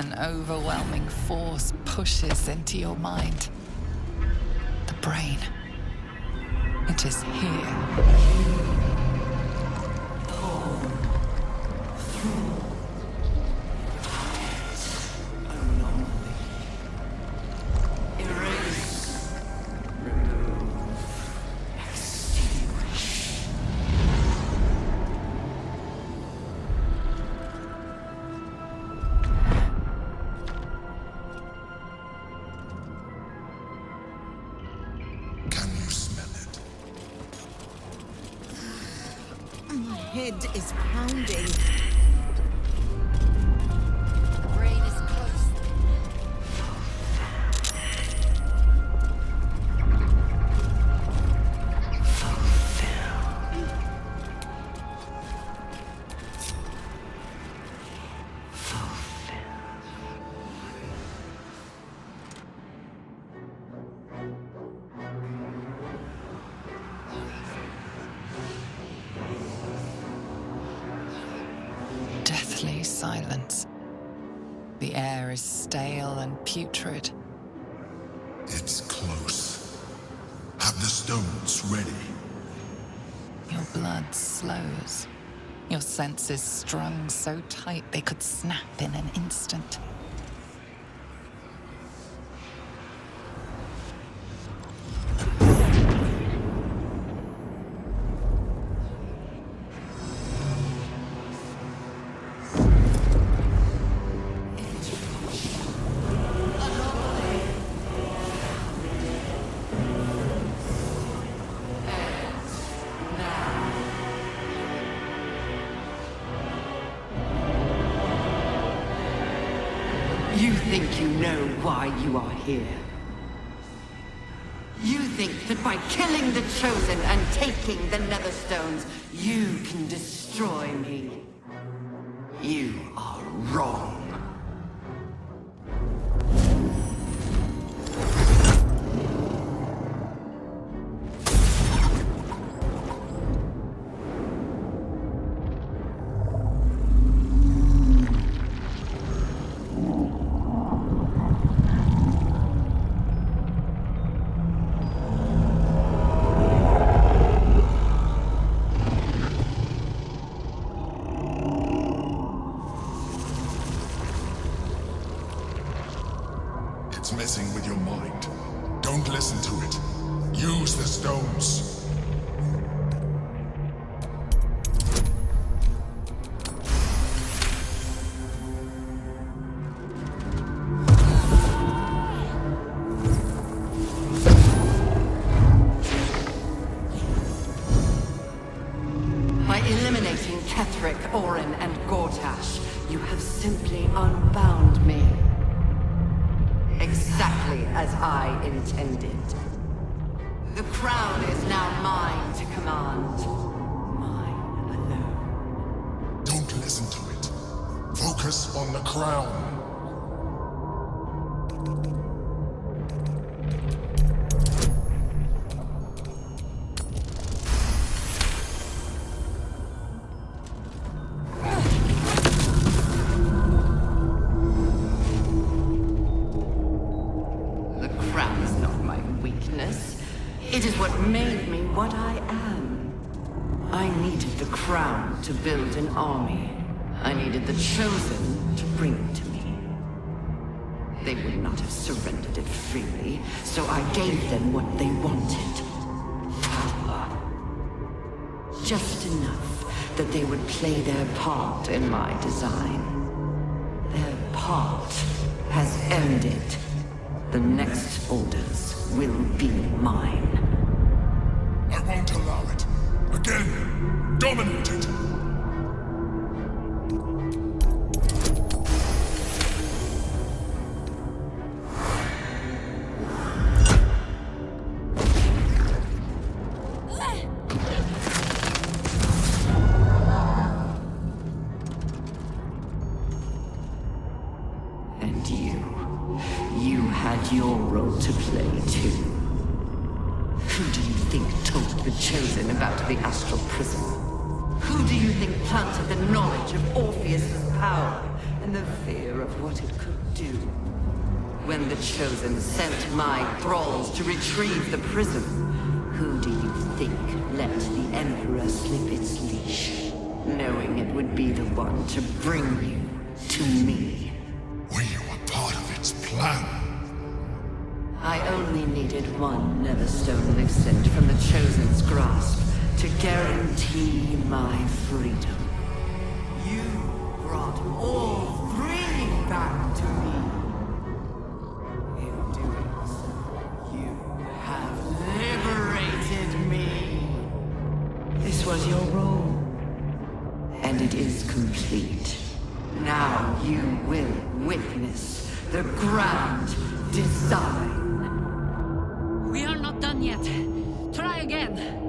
An overwhelming force pushes into your mind. The brain. It is here. My head is pounding. Brain is close. Deathly silence. The air is stale and putrid. It's close. Have the stones ready. Your blood slows. Your senses strung so tight they could snap in an instant. You think you know why you are here. You think that by killing the Chosen and taking the Netherstones, you can destroy me. You are wrong. It's messing with your mind. Don't listen to it. Use the stones. By eliminating Ketheric, Orin, and Gortash, you have simply unbound me. Exactly as I intended. The crown is now mine to command. Mine alone. Don't listen to it. Focus on the crown. It is what made me what I am. I needed the crown to build an army. I needed the Chosen to bring it to me. They would not have surrendered it freely, so I gave them what they wanted. Power. Just enough that they would play their part in my design. Their part has ended. The next Baldurs will be mine. I won't allow it. Again, dominate it. And you had your role to play too. Who do you think told the Chosen about the astral prism? Who do you think planted the knowledge of Orpheus's power and the fear of what it could do. When the Chosen sent my thralls to retrieve the prism, who do you think let the Emperor slip its leash, knowing it would be the one to bring you to me? We were part of its plan. I only needed one Neverstone elixir from the Chosen's grasp to guarantee my freedom. You brought all three back to me. In doing so, you have liberated me. This was your role, and it is complete. Now you will witness the grand design. We are not done yet. Try again.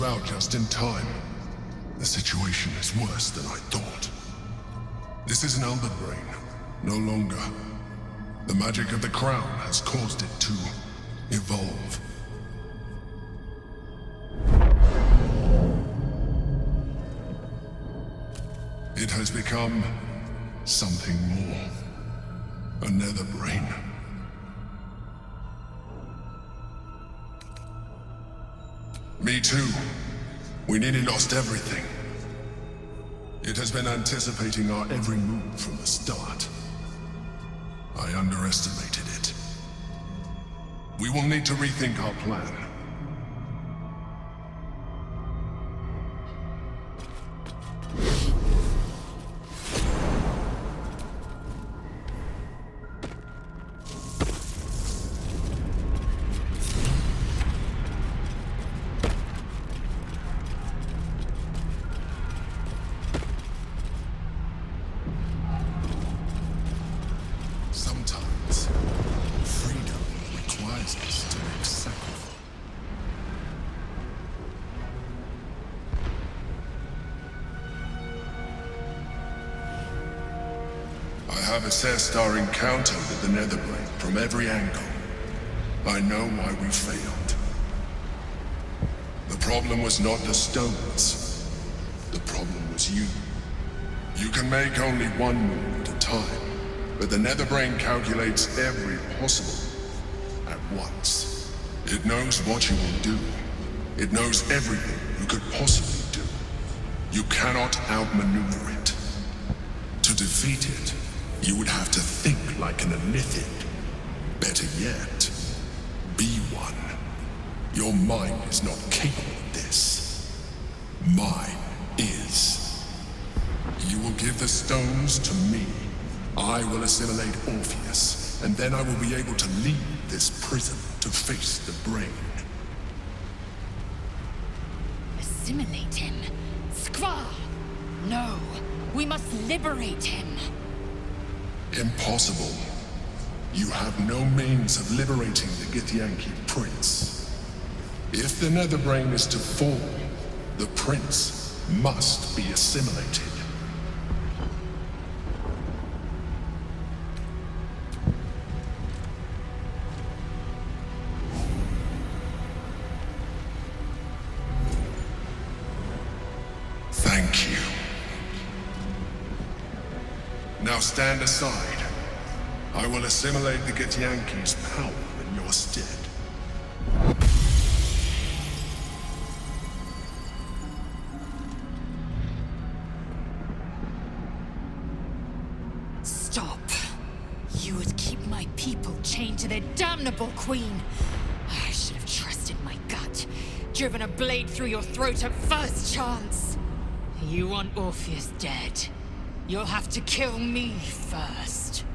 out just in time. The situation is worse than I thought. This is an elder brain, no longer. The magic of the crown has caused it to evolve. It has become something more. A nether brain. Me too. We nearly lost everything. It has been anticipating our every move from the start. I underestimated it. We will need to rethink our plan. Sometimes, freedom requires us to make sacrifice. I have assessed our encounter with the Netherbrain from every angle. I know why we failed. The problem was not the stones. The problem was you. You can make only one move at a time. But the Netherbrain calculates every possible at once. It knows what you will do. It knows everything you could possibly do. You cannot outmaneuver it. To defeat it, you would have to think like an Elithid. Better yet, be one. Your mind is not capable of this. Mine is. You will give the stones to me. I will assimilate Orpheus, and then I will be able to leave this prison to face the brain. Assimilate him? Skvar! No, we must liberate him. Impossible. You have no means of liberating the Githyanki prince. If the Netherbrain is to fall, the prince must be assimilated. Thank you. Now stand aside. I will assimilate the Githyanki's power in your stead. Stop. You would keep my people chained to their damnable queen. I should have trusted my gut. Driven a blade through your throat at first chance. You want Orpheus dead. You'll have to kill me first.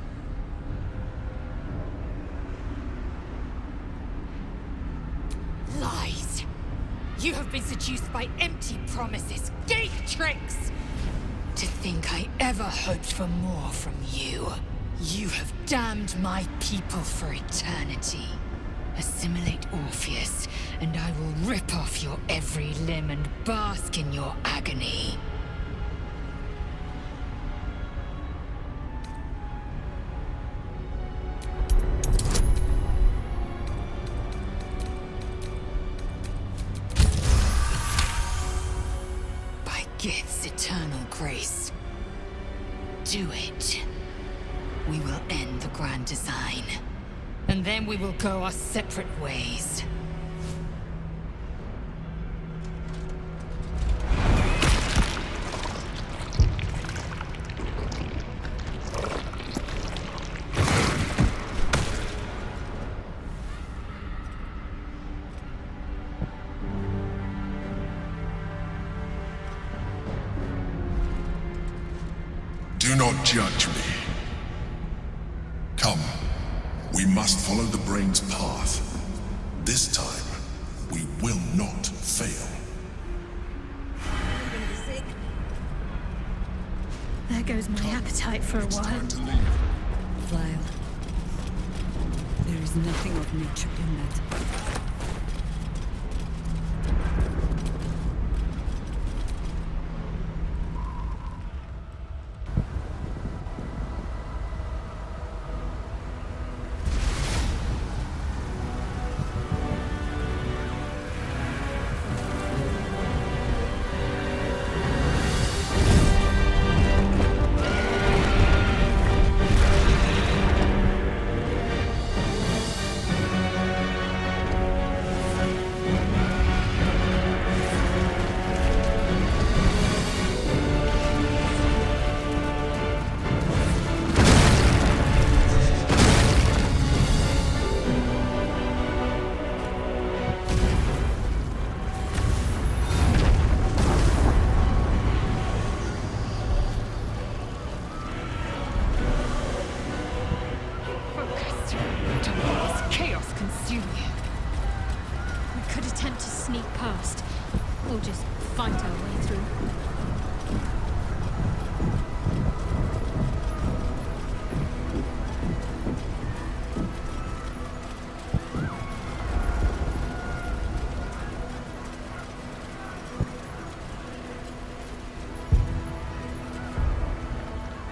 Lies. You have been seduced by empty promises, gate tricks. To think I ever hoped for more from you. You have damned my people for eternity. Assimilate Orpheus, and I will rip off your every limb and bask in your agony. By Gith's eternal grace, do it. We will end the grand design. And then we will go our separate ways. Do not judge me. Come. We must follow the brain's path. This time, we will not fail. There goes my appetite for a while. Lae'zel. There is nothing of nature in that. could attempt to sneak past, or just fight our way through.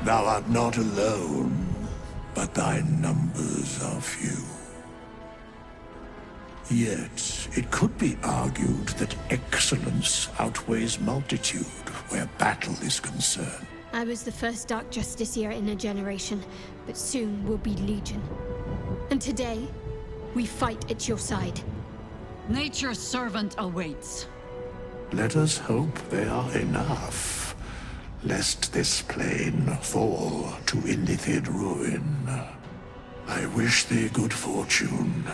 Thou art not alone, but thy numbers are few. Yet, it could be argued that excellence outweighs multitude where battle is concerned. I was the first Dark Justiciar in a generation, but soon will be Legion. And today, we fight at your side. Nature's servant awaits. Let us hope they are enough, lest this plane fall to illithid ruin. I wish thee good fortune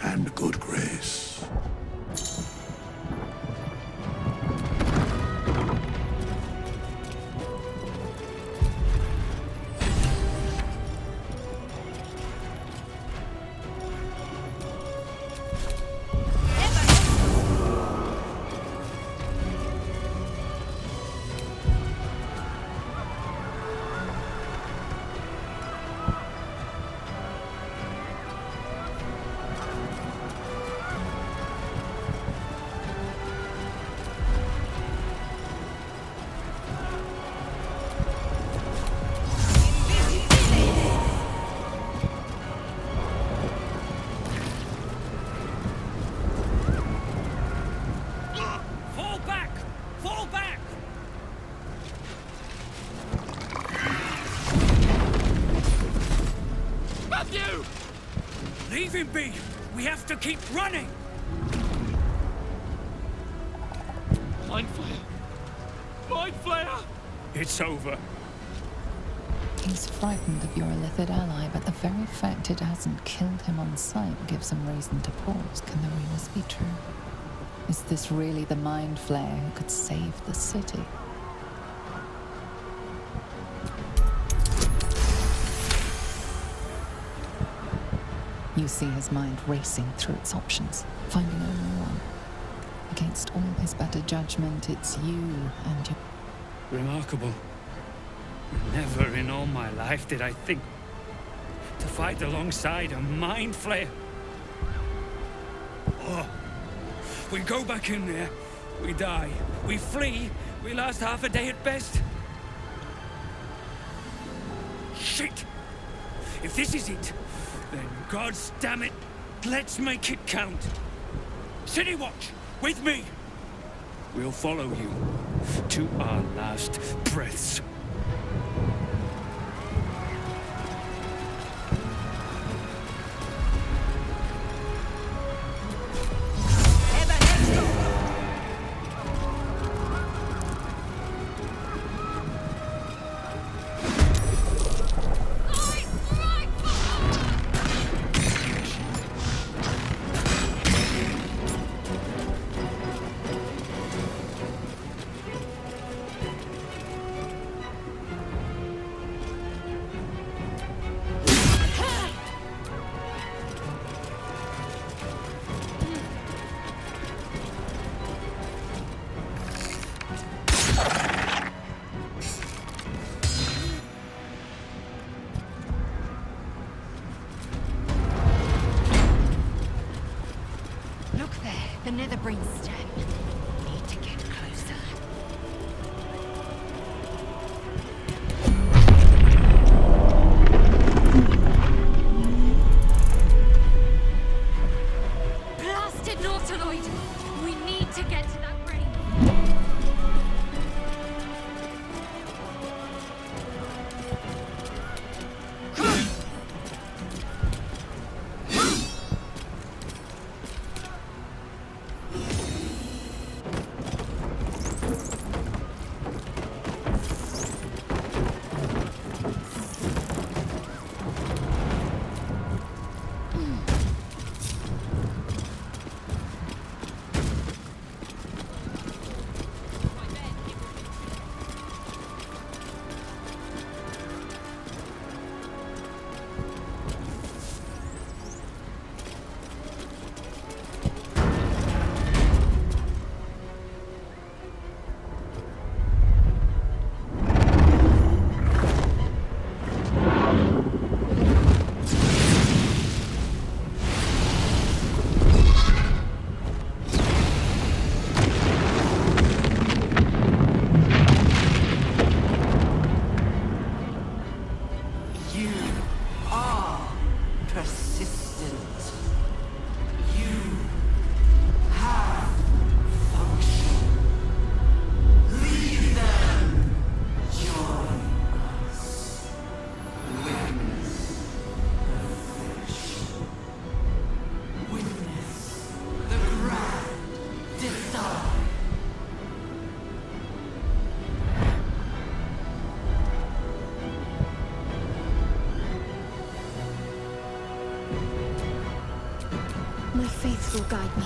and good grace. Leave him be! We have to keep running! Mind flayer! Mind flayer! It's over. He's frightened of your illithid ally, but the very fact it hasn't killed him on sight gives him reason to pause. Can the rumors be true? Is this really the mind flayer who could save the city? You see his mind racing through its options, finding only one. Against all his better judgment, it's you and your... Remarkable. Never in all my life did I think to fight alongside a mind flayer. Oh. We go back in there, we die. We flee, we last half a day at best. Shit! If this is it, then gods damn it, let's make it count. City Watch, with me! We'll follow you to our last breaths. The nether brainstem. Need to get closer. Blasted Nautiloid! We need to get to that brain. path will guide me.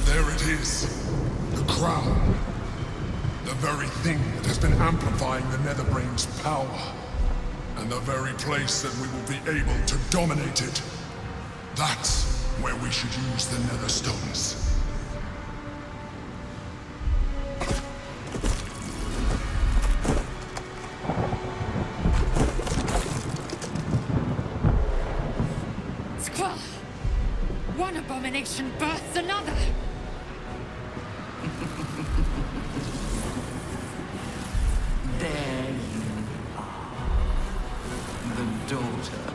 There it is. The crown. The very thing that has been amplifying the Netherbrain's power. And the very place that we will be able to dominate it. That's where we should use the Netherstones. Squall! One abomination births another! There you are, the daughter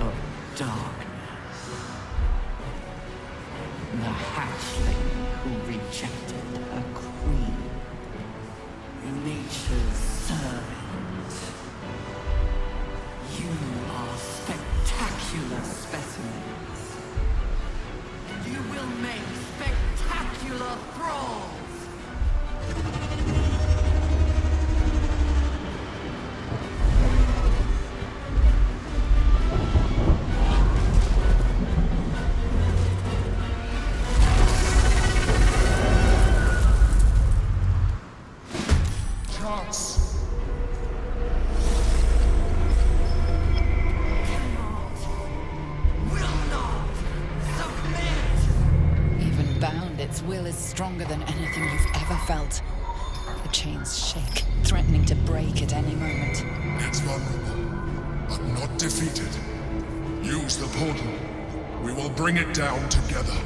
of darkness. The hatchling who rejected her queen. Nature's servant. You are spectacular specimens. You will make spectacular thralls. Will is stronger than anything you've ever felt. The chains shake, threatening to break at any moment. It's vulnerable, but not defeated. Use the portal. We will bring it down together.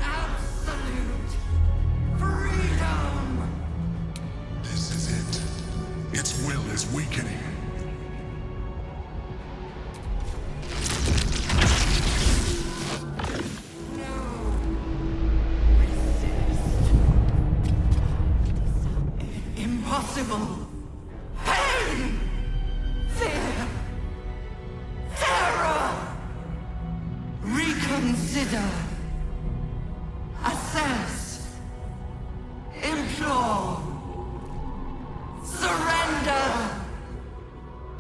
Absolute freedom! This is it. Its will is weakening. Impossible! Pain! Fear! Terror! Reconsider! Assess! Implore! Surrender!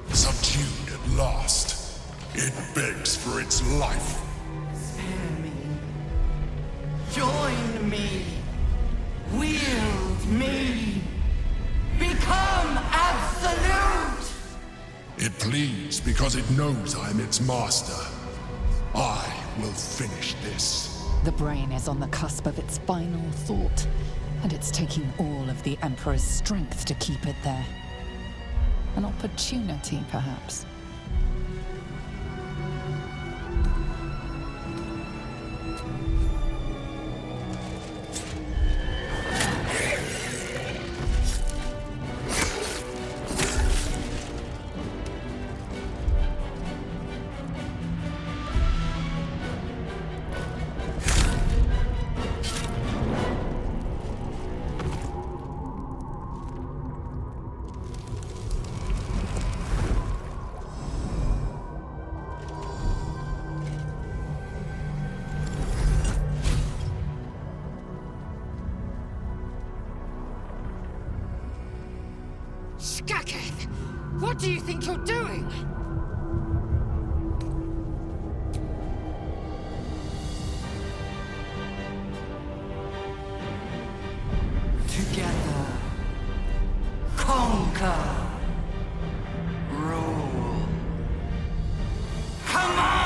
Subdued at last. It begs for its life. Spare me. Join me. Wield me. Become absolute! It pleads because it knows I'm its master. I will finish this. The brain is on the cusp of its final thought, and it's taking all of the Emperor's strength to keep it there. An opportunity, perhaps. Skaketh! What do you think you're doing? Together, conquer, rule, command!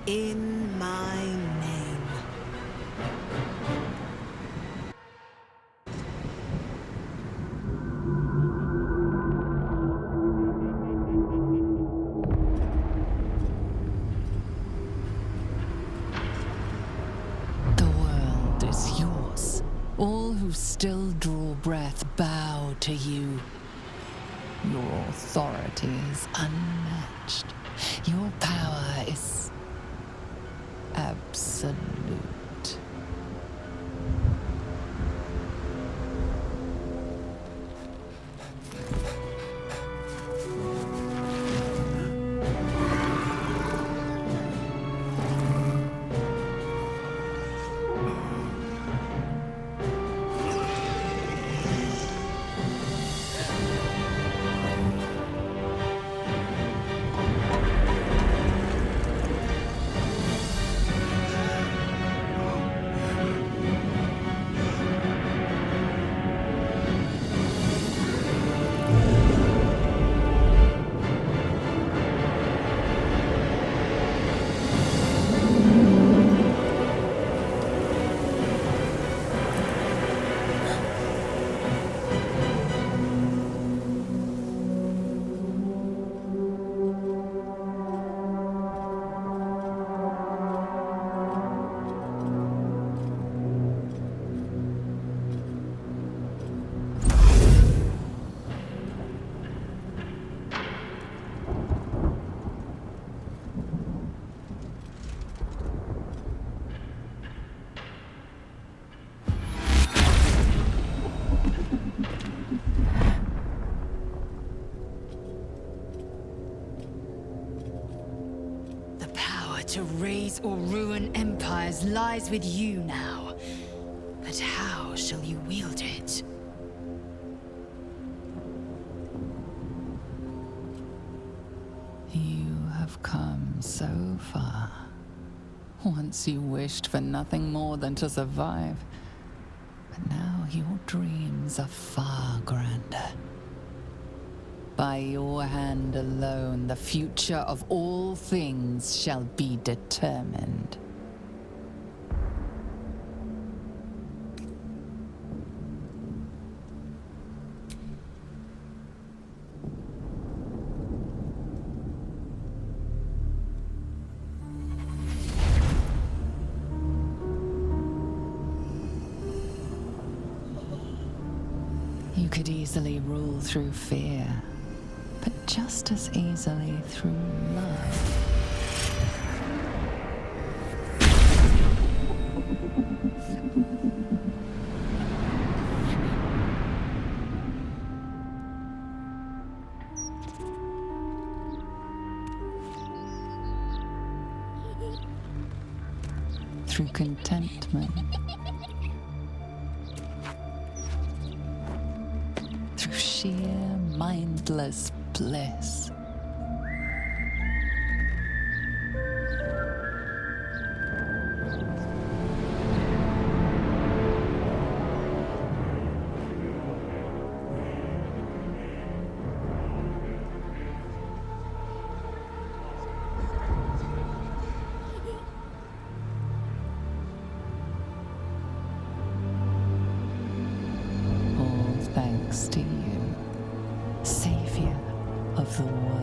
In my name. The world is yours. All who still draw breath bow to you. Your authority is unmatched. Your power is absolute. To raise or ruin empires lies with you now. But how shall you wield it? You have come so far. Once you wished for nothing more than to survive. But now your dreams are far grander. By your hand alone, the future of all things shall be determined. You could easily rule through fear, but just as easily through love. through contentment, through sheer mindless bliss. Thanks to you, Savior of the world.